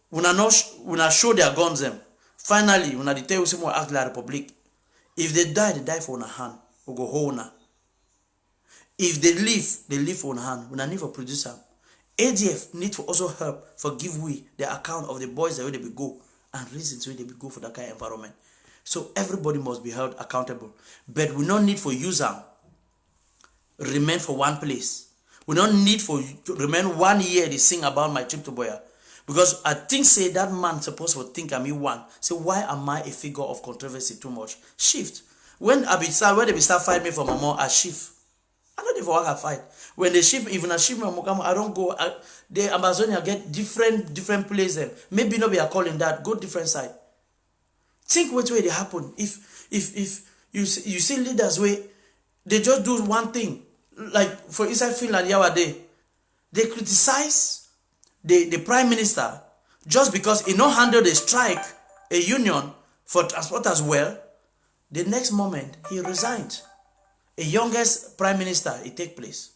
when I show their guns them, finally, when I tell you someone act like Republic, if they die for one hand, we go hold now. If they live for one hand, when I need for producer. ADF need to also help for give we the account of the boys the way they will go and reasons where they will go for that kind of environment. So everybody must be held accountable. But we don't need for user remain for one place. We don't need for to remain 1 year they sing about my trip to Boya. Because I think say that man supposed to think I'm one. So why am I a figure of controversy too much? Shift. When they start fighting me for Momo, I shift. I don't even work a fight. When they shift, even a shift, I don't go. The Ambazonia get different places. Maybe not be a calling that. Go different side. Think what way they happen. If you see leaders where they just do one thing, like for inside Finland, they criticize the prime minister just because he not handle the strike, a union for transport as well. The next moment he resigned. A youngest prime minister, it take place.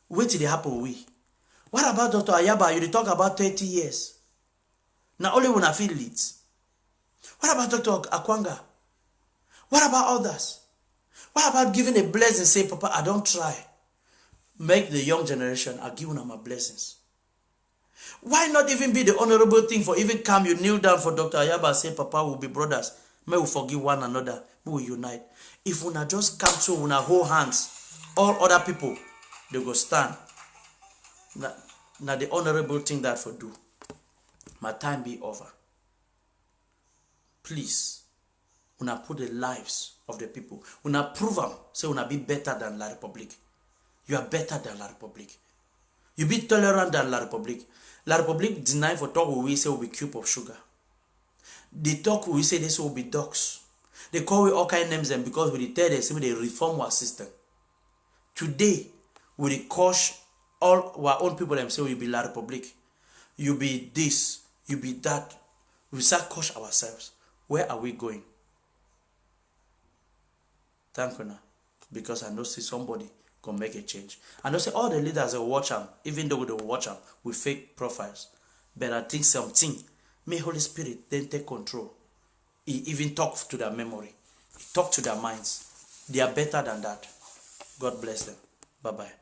Wait till they happen we. What about Dr. Ayaba? You talk about 30 years. Now only when I feel leads. What about Dr. Akwanga? What about others? What about giving a blessing? Say, Papa, I don't try. Make the young generation, I give them my blessings. Why not even be the honorable thing for even come, you kneel down for Dr. Ayaba, say, Papa, we'll be brothers. May we forgive one another. May we unite. If we not just come to we not hold hands, all other people, they go stand. Now the honorable thing that for do. My time be over. Please, we not put the lives of the people. We not prove them. Say we not be better than La Republic. You are better than La Republic. You be tolerant than La Republic. La Republic deny for talk we say we be cube of sugar. They talk we say this will be dogs. They call we all kind of names them because we tell them say they reform our system. Today, we coach all our own people them say we be La Republic. You be this, you be that. We start coach ourselves. Where are we going? Thank you now. Because I know see somebody can make a change. I know say all the leaders will watch them, even though they will watch them with fake profiles. But I think something, may Holy Spirit then take control. He even talk to their memory. He talk to their minds. They are better than that. God bless them. Bye-bye.